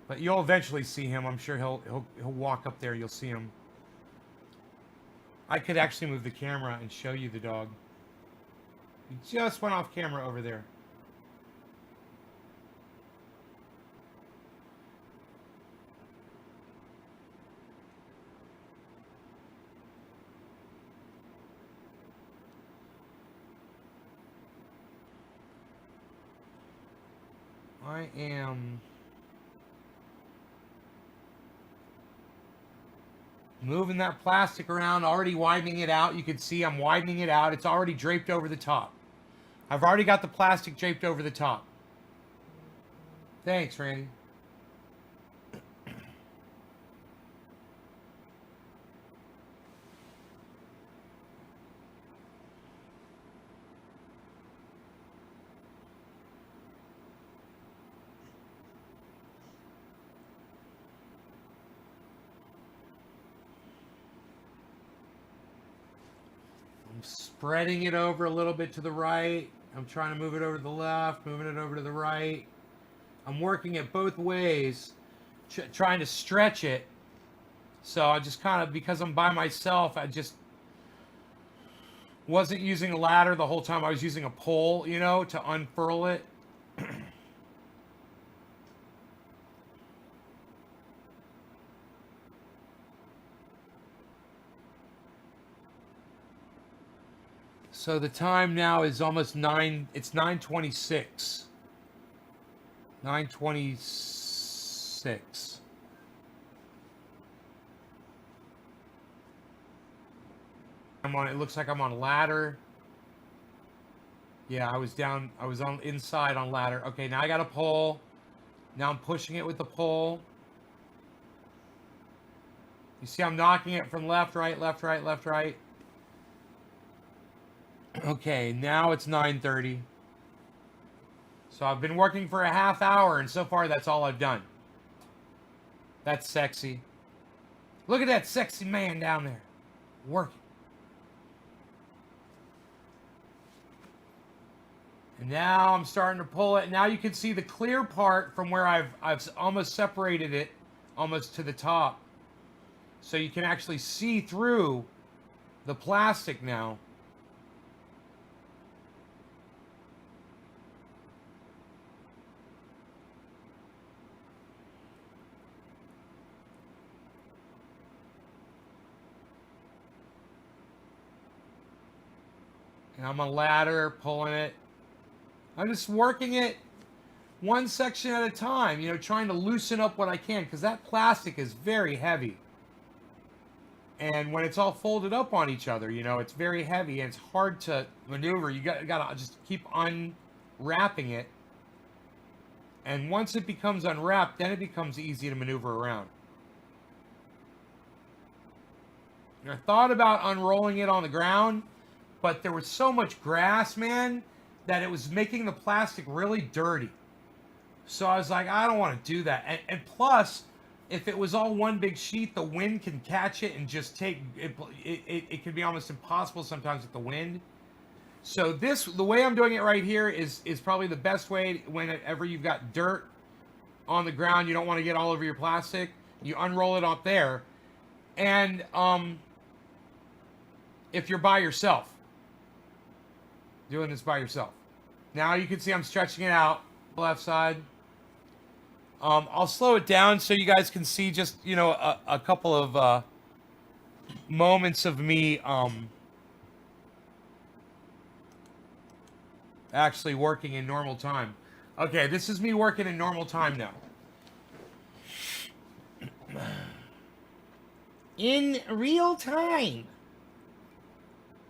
But you'll eventually see him. I'm sure he'll walk up there. You'll see him. I could actually move the camera and show you the dog. He just went off camera over there. I am moving that plastic around, already widening it out. You can see I'm widening it out. It's already draped over the top. I've already got the plastic draped over the top. Thanks, Randy. I'm spreading it over a little bit to the right. I'm trying to move it over to the left, moving it over to the right. I'm working it both ways, trying to stretch it. So I just kind of, because I'm by myself, I just wasn't using a ladder the whole time. I was using a pole, you know, to unfurl it. So the time now is almost 9, it's 9:26. 9:26. I'm on, it looks like I'm on a ladder. Yeah, I was on inside on ladder. Okay, now I got a pole. Now I'm pushing it with the pole. You see I'm knocking it from left, right, left, right, left, right. Okay, now it's 9:30. So I've been working for a half hour, and so far that's all I've done. That's sexy. Look at that sexy man down there, working. And now I'm starting to pull it. Now you can see the clear part from where I've almost separated it, almost to the top. So you can actually see through the plastic now. And I'm on a ladder, pulling it. I'm just working it one section at a time, you know, trying to loosen up what I can, because that plastic is very heavy. And when it's all folded up on each other, you know, it's very heavy and it's hard to maneuver. You gotta just keep unwrapping it. And once it becomes unwrapped, then it becomes easy to maneuver around. And I thought about unrolling it on the ground, but there was so much grass, man, that it was making the plastic really dirty. So I was like, I don't want to do that. And plus, if it was all one big sheet, the wind can catch it and just take it. It can be almost impossible sometimes with the wind. So the way I'm doing it right here is probably the best way. Whenever you've got dirt on the ground, you don't want to get all over your plastic. You unroll it up there, and if you're by yourself, doing this by yourself. Now you can see I'm stretching it out, left side. I'll slow it down so you guys can see just, you know, a couple of moments of me actually working in normal time. Okay, this is me working in normal time now. In real time.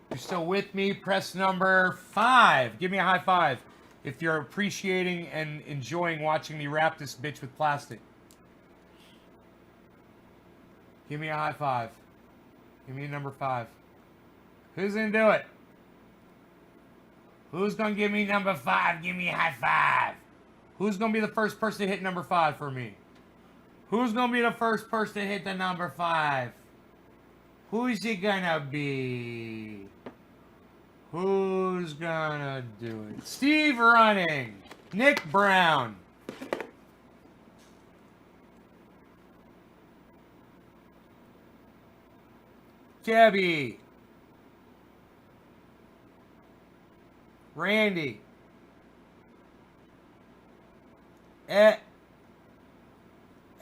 You're still with me, press number 5. Give me a high five if you're appreciating and enjoying watching me wrap this bitch with plastic. Give me a high five. Give me a number 5. Who's gonna do it? Who's going to give me number 5? Give me a high five. Who's going to be the first person to hit number 5 for me? Who's going to be the first person to hit the number 5? Who's it going to be? Who's going to do it? Steve running. Nick Brown. Debbie. Randy.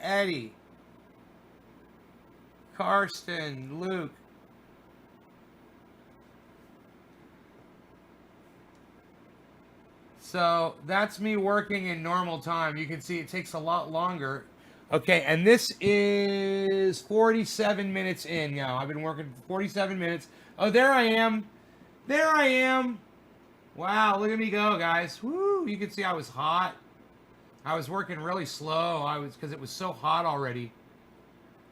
Eddie. Karsten. Luke. So that's me working in normal time. You can see it takes a lot longer. Okay, and this is 47 minutes in now. I've been working for 47 minutes. Oh, there I am. There I am. Wow, look at me go, guys. Woo, you can see I was hot. I was working really slow. Because it was so hot already.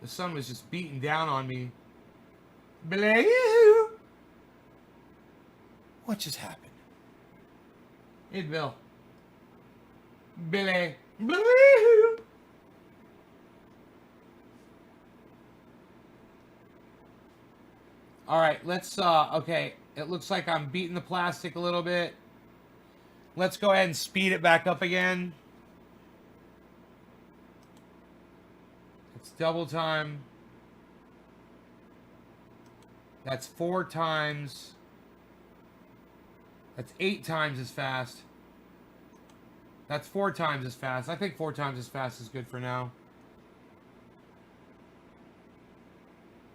The sun was just beating down on me. Blue. What just happened? Hey, Bill. Billy. Blue. All right, let's, okay. It looks like I'm beating the plastic a little bit. Let's go ahead and speed it back up again. It's double time. That's 4 times. That's 8 times as fast. That's 4 times as fast. I think 4 times as fast is good for now.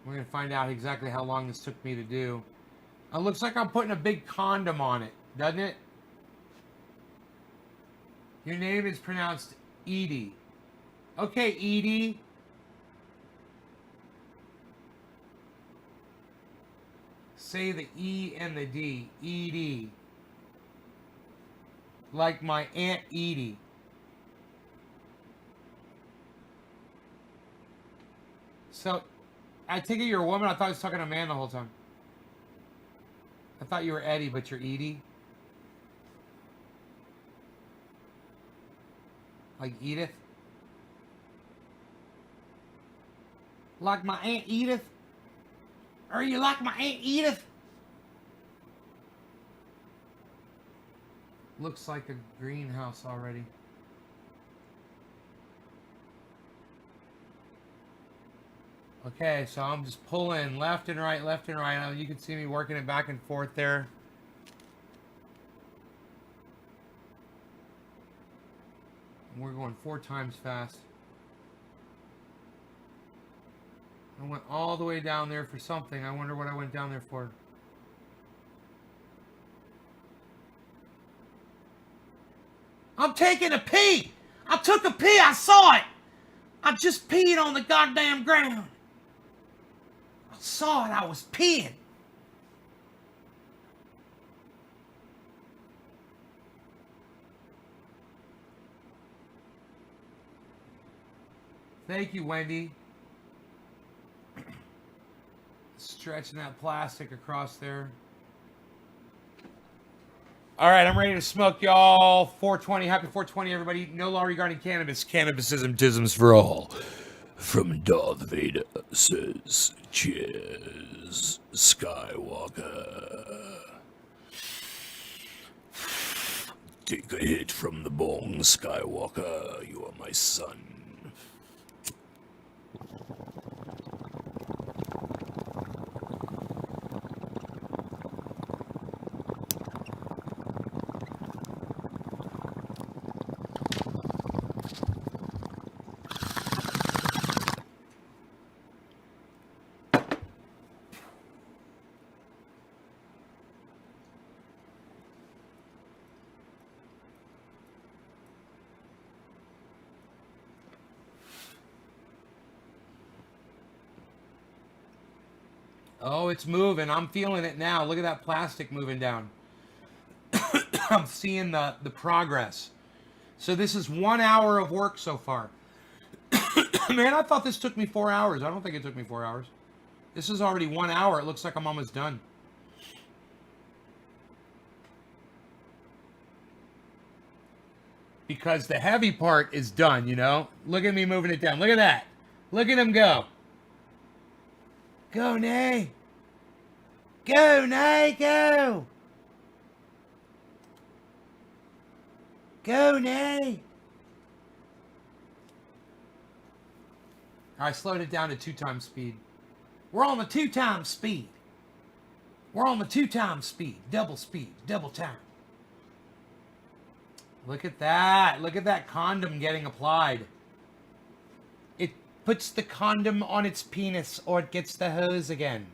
We're going to find out exactly how long this took me to do. It looks like I'm putting a big condom on it, doesn't it? Your name is pronounced Edie. Okay, Edie. Say the E and the D. Edie. Like my Aunt Edie. So, I take it you're a woman? I thought I was talking to a man the whole time. I thought you were Eddie, but you're Edie. Like Edith? Like my Aunt Edith? Are you like my Aunt Edith? Looks like a greenhouse already. Okay, so I'm just pulling left and right, left and right. You can see me working it back and forth there. We're going 4 times fast. I went all the way down there for something. I wonder what I went down there for. I'm taking a pee! I took a pee! I saw it! I just peed on the goddamn ground. I saw it. I was peeing. Thank you, Wendy. Stretching that plastic across there. All right, I'm ready to smoke, y'all. 420. Happy 420, everybody. No law regarding cannabis. Cannabisism, tisms for all. From Darth Vader says, cheers, Skywalker. Take a hit from the bong, Skywalker. You are my son. Oh, it's moving. I'm feeling it now. Look at that plastic moving down. I'm seeing the progress. So this is 1 hour of work so far. Man, I thought this took me 4 hours. I don't think it took me 4 hours. This is already 1 hour. It looks like I'm almost done. because the heavy part is done, you know? Look at me moving it down. Look at that. Look at him go. Go, Nay. Go, Nay, go. Go, Nay. I slowed it down to 2 times speed. We're on the 2 times speed. We're on the 2 times speed. Double speed. Double time. Look at that. Look at that condom getting applied. It puts the condom on its penis or it gets the hose again.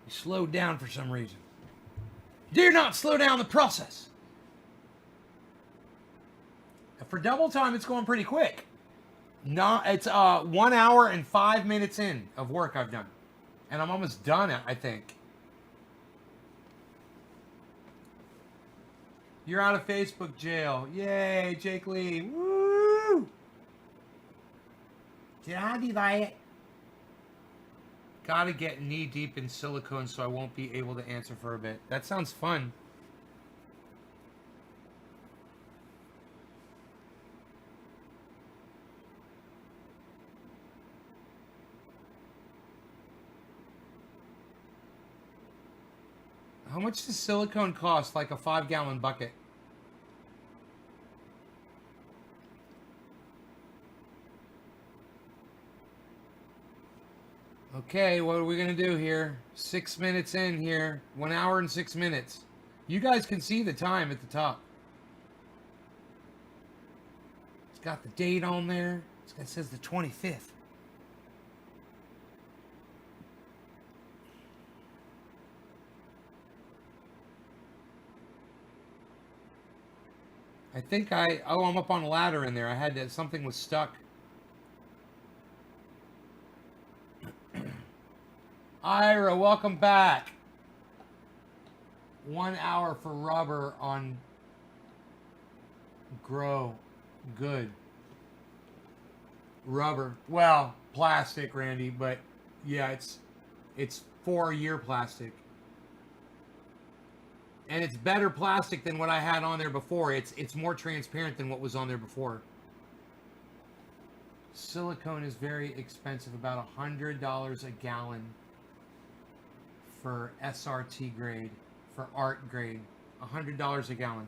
You slowed down for some reason. Do not slow down the process. For double time, it's going pretty quick. No, it's 1 hour and 5 minutes in of work I've done. And I'm almost done, I think. You're out of Facebook jail. Yay, Jake Lee. Woo! Gotta get knee deep in silicone so I won't be able to answer for a bit. That sounds fun. How much does silicone cost? Like a 5-gallon bucket. Okay, what are we going to do here? 6 minutes in here. 1 hour and 6 minutes. You guys can see the time at the top. It's got the date on there. It says the 25th. I think I'm up on a ladder in there. I had to, something was stuck. Ira, welcome back. 1 hour for rubber on grow. Good. Rubber. Well, plastic, Randy, but yeah, it's 4-year plastic. And it's better plastic than what I had on there before. It's more transparent than what was on there before. Silicone is very expensive, about $100 a gallon for SRT grade, for art grade. $100 a gallon.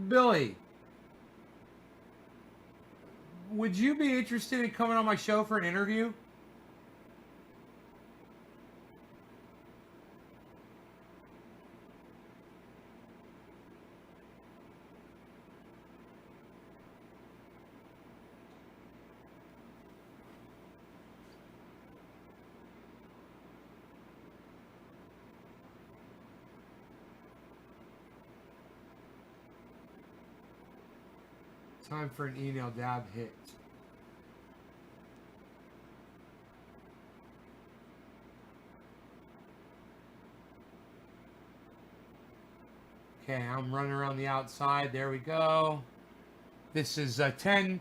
Billy, would you be interested in coming on my show for an interview? Time for an email dab hit. Okay, I'm running around the outside. There we go. This is 10,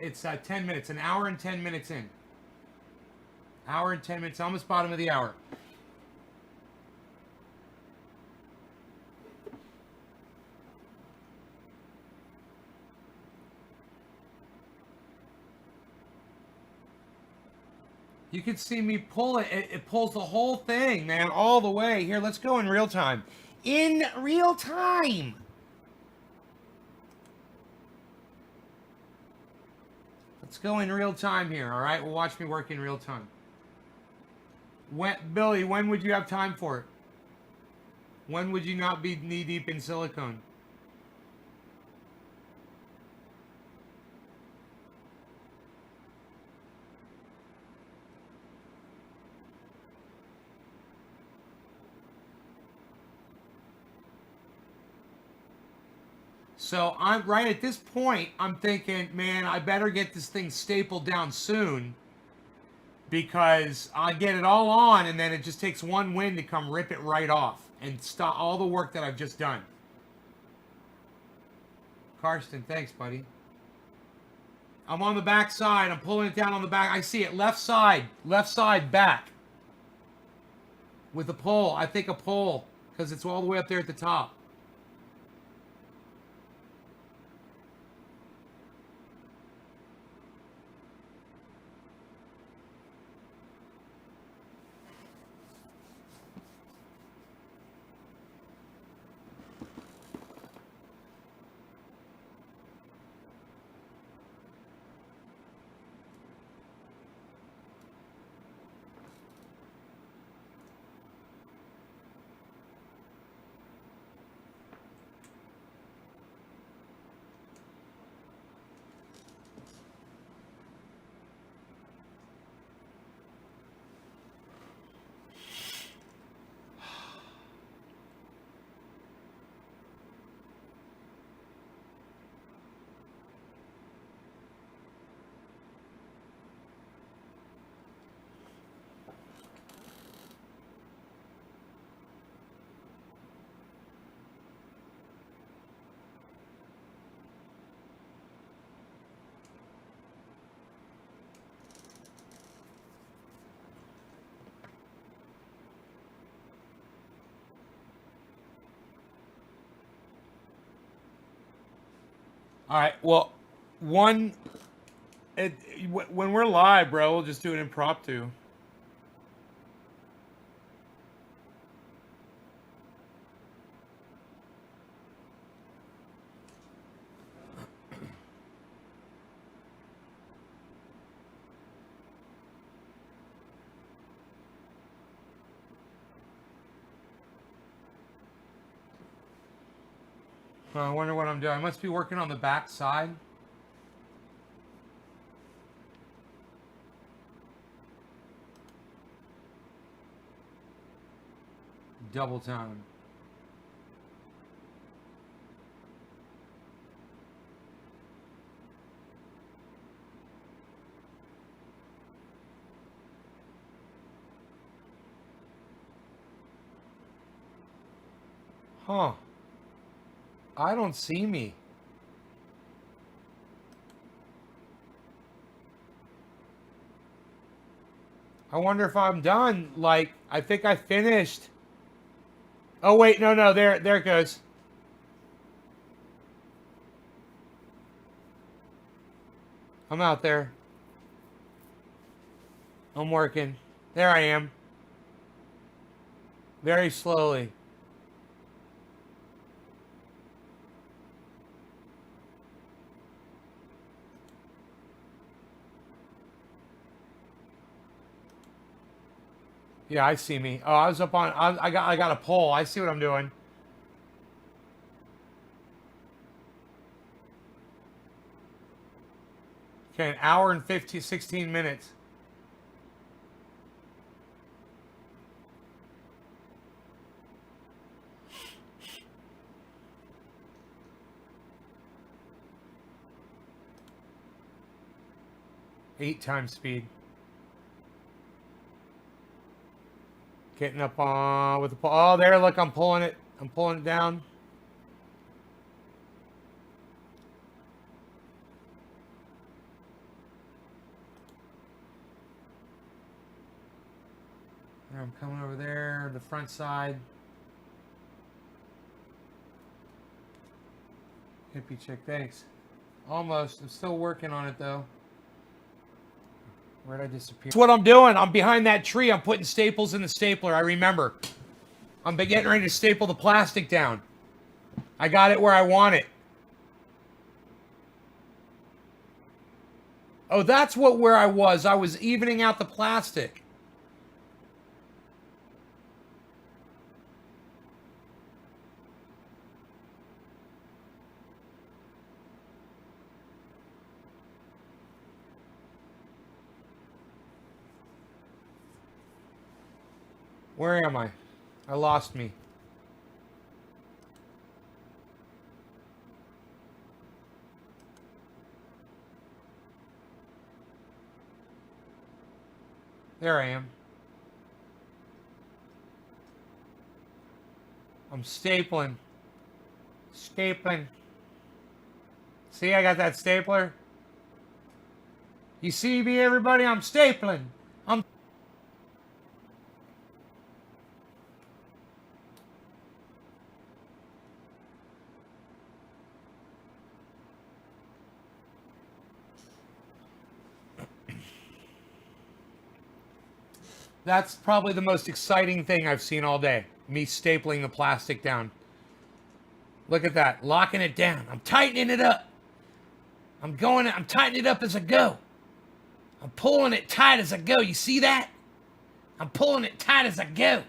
it's 10 minutes, an hour and 10 minutes in. Hour and 10 minutes, almost bottom of the hour. You can see me pull it. It pulls the whole thing, man, all the way. Here, let's go in real time. In real time. Let's go in real time here, all right? Well, watch me work in real time. Billy, when would you have time for it? When would you not be knee-deep in silicone? So I'm right at this point, I'm thinking, man, I better get this thing stapled down soon because I get it all on and then it just takes one wind to come rip it right off and stop all the work that I've just done. Karsten, thanks, buddy. I'm on the back side. I'm pulling it down on the back. I see it. Left side back. With a pole. I think a pole because it's all the way up there at the top. All right. Well, when we're live, bro, we'll just do an impromptu. I wonder what I'm doing. I must be working on the back side. Double time. Huh. I don't see me. I wonder if I'm done. Like, I think I finished. Oh wait, no, there it goes. I'm out there. I'm working. There I am. Very slowly. Yeah, I see me. Oh, I was up on. I got a pole. I see what I'm doing. Okay, an hour and 16 minutes. Eight times speed. Getting up on with the pole. Oh, there, look, I'm pulling it. I'm pulling it down. I'm coming over there, the front side. Hippie chick, thanks. Almost. I'm still working on it, though. Where'd I disappear? That's what I'm doing. I'm behind that tree. I'm putting staples in the stapler. I remember. I'm getting ready to staple the plastic down. I got it where I want it. Oh, that's where I was. I was evening out the plastic. Where am I? I lost me. There I am. I'm stapling. Stapling. See, I got that stapler. You see me, everybody? I'm stapling. I'm. That's probably the most exciting thing I've seen all day. Me stapling the plastic down. Look at that. Locking it down. I'm tightening it up. I'm tightening it up as I go. I'm pulling it tight as I go. You see that? I'm pulling it tight as I go.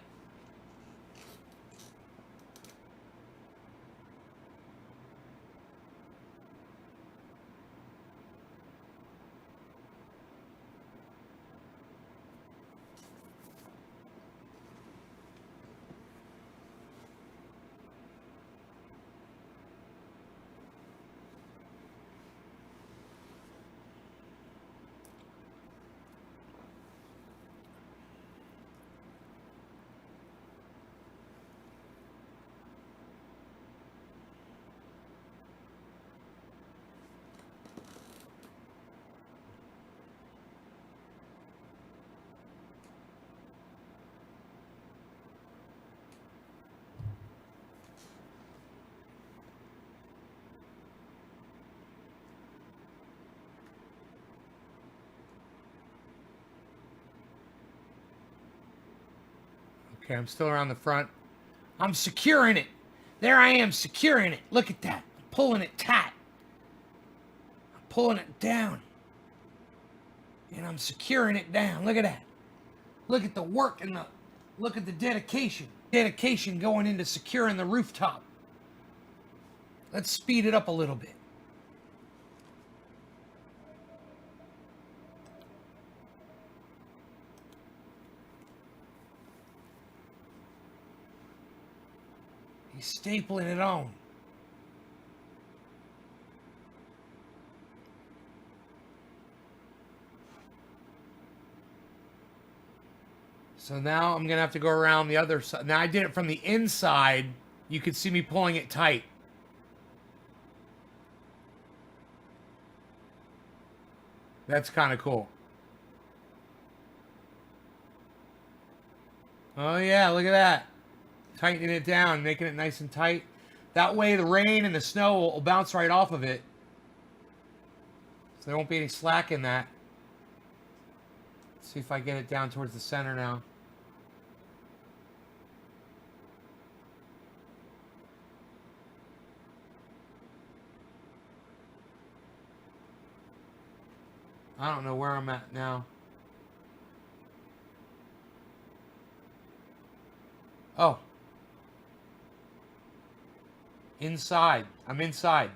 Okay, I'm still around the front. I'm securing it. There I am, securing it. Look at that. I'm pulling it tight. I'm pulling it down. And I'm securing it down. Look at that. Look at the work and look at the dedication. Dedication going into securing the rooftop. Let's speed it up a little bit. He's stapling it on. So now I'm going to have to go around the other side. Now I did it from the inside. You could see me pulling it tight. That's kind of cool. Oh yeah, look at that. Tightening it down, making it nice and tight. That way the rain and the snow will bounce right off of it. So there won't be any slack in that. Let's see if I get it down towards the center now. I don't know where I'm at now. Oh. Inside. I'm inside.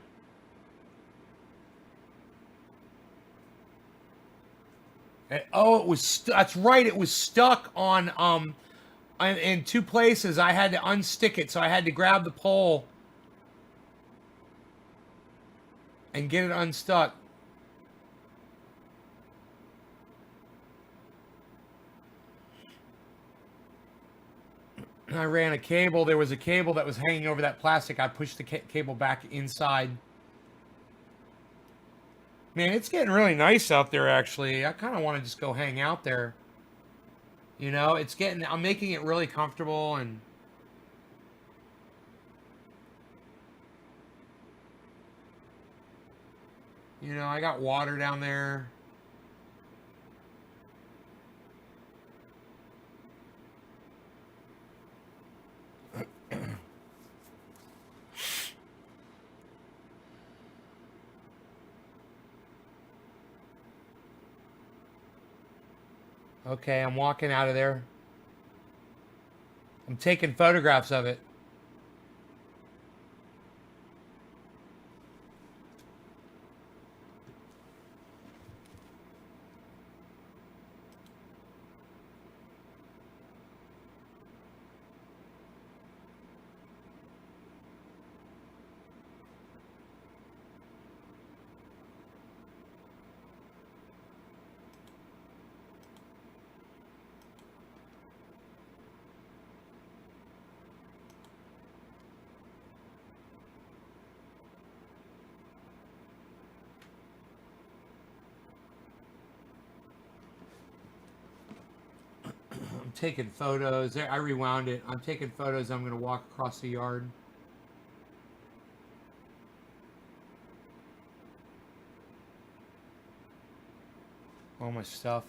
Oh, it was that's right. It was stuck on in two places. I had to unstick it, so I had to grab the pole and get it unstuck. I ran a cable. There was a cable that was hanging over that plastic. I pushed the cable back inside. Man, it's getting really nice out there, actually. I kind of want to just go hang out there. You know, I'm making it really comfortable and... You know, I got water down there. Okay, I'm walking out of there. I'm taking photographs of it. taking photos. I rewound it. I'm taking photos. I'm going to walk across the yard. All my stuff.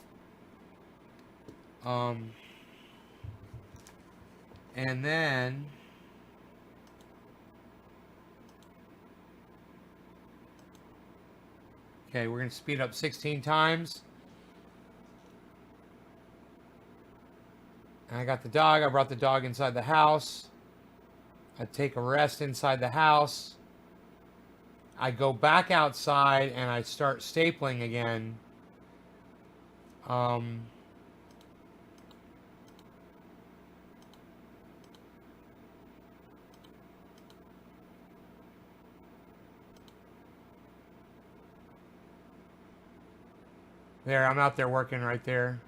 And then okay, we're going to speed up 16 times. And I got the dog. I brought the dog inside the house. I take a rest inside the house. I go back outside and I start stapling again. There, I'm out there working right there.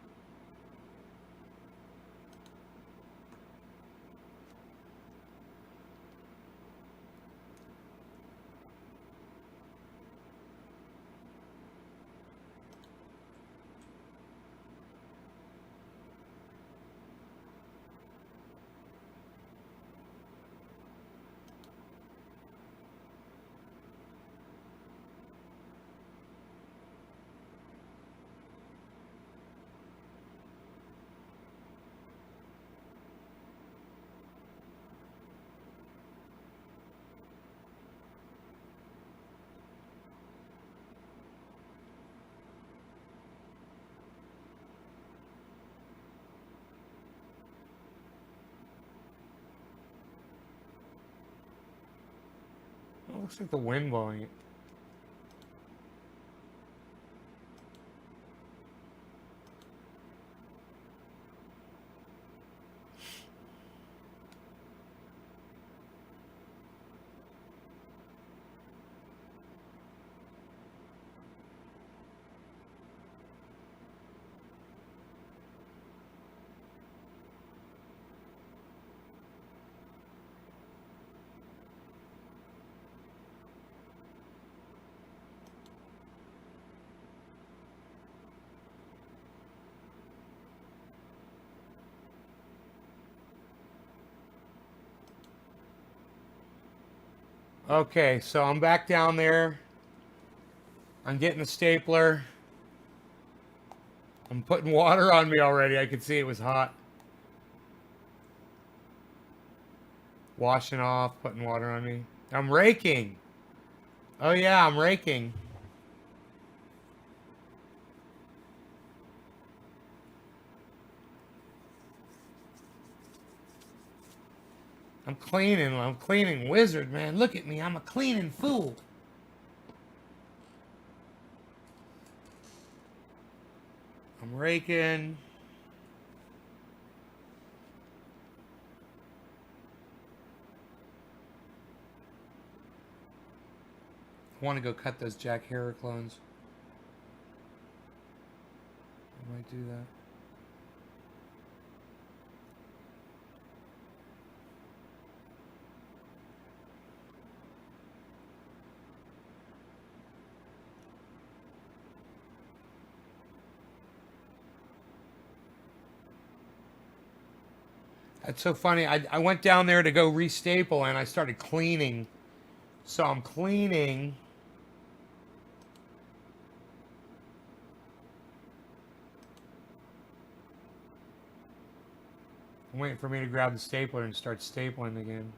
It looks like the wind blowing it. Okay, so I'm back down there. I'm getting a stapler. I'm putting water on me already. I could see it was hot. Washing off, putting water on me. I'm raking. Oh yeah, I'm raking. I'm cleaning. I'm cleaning wizard, man. Look at me. I'm a cleaning fool. I'm raking. I want to go cut those Jack Herer clones. I might do that. That's so funny. I went down there to go restaple and I started cleaning. So I'm cleaning. I'm waiting for me to grab the stapler and start stapling again.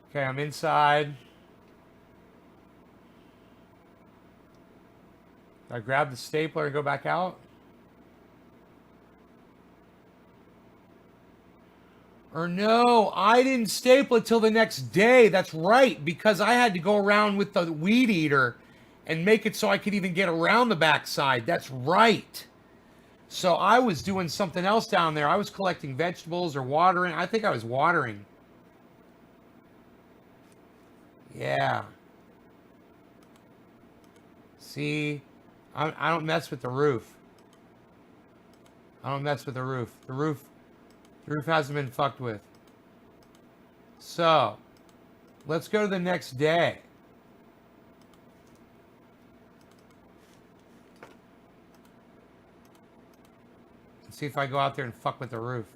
Okay, I'm inside. I grab the stapler and go back out. Or no, I didn't staple it till the next day. That's right, because I had to go around with the weed eater and make it so I could even get around the backside. That's right. So I was doing something else down there. I was collecting vegetables or watering. I think I was watering. Yeah. See, I don't mess with the roof. I don't mess with the roof. The roof hasn't been fucked with. So, let's go to the next day. See if I go out there and fuck with the roof.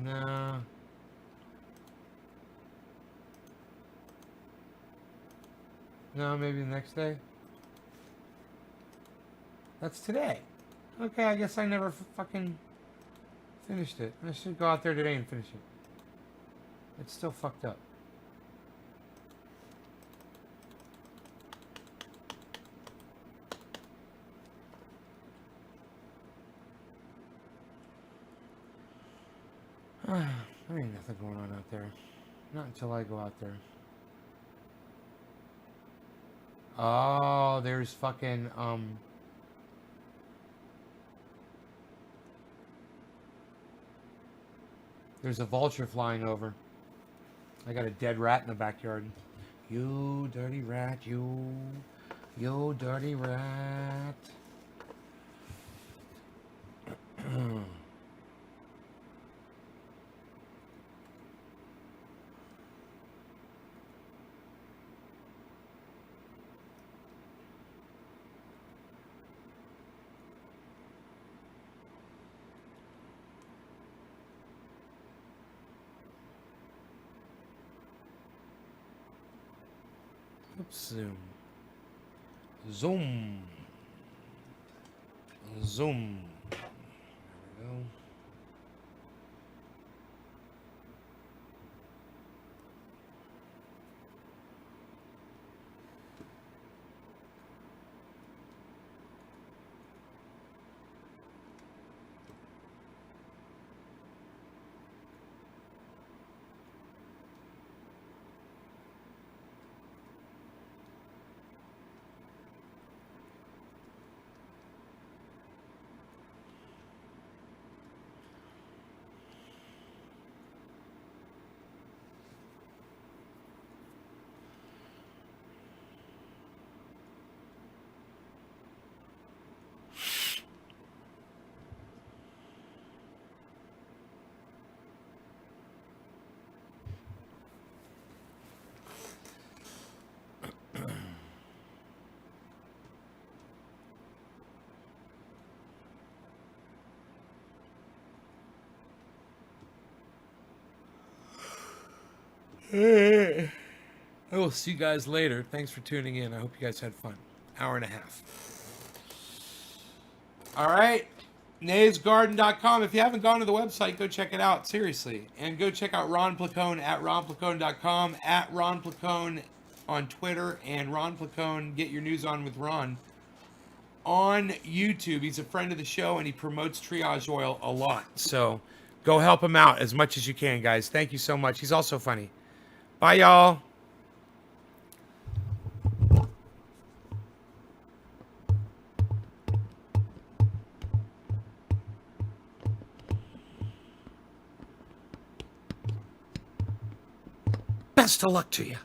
No. No, maybe the next day. That's today. Okay, I guess I never fucking finished it. I should go out there today and finish it. It's still fucked up. There ain't nothing going on out there. Not until I go out there. Oh, there's fucking, there's a vulture flying over. I got a dead rat in the backyard. You dirty rat, you dirty rat. Zoom. Zoom. Zoom. There we go. I will see you guys later. Thanks for tuning in. I hope you guys had fun. Hour and a half. All right. NaysGarden.com. If you haven't gone to the website, go check it out. Seriously. And go check out Ron Placone at RonPlacone.com, at Ron Placone on Twitter, and Ron Placone, Get Your News On with Ron on YouTube. He's a friend of the show, and he promotes Triage Oil a lot. So go help him out as much as you can, guys. Thank you so much. He's also funny. Bye, y'all. Best of luck to you.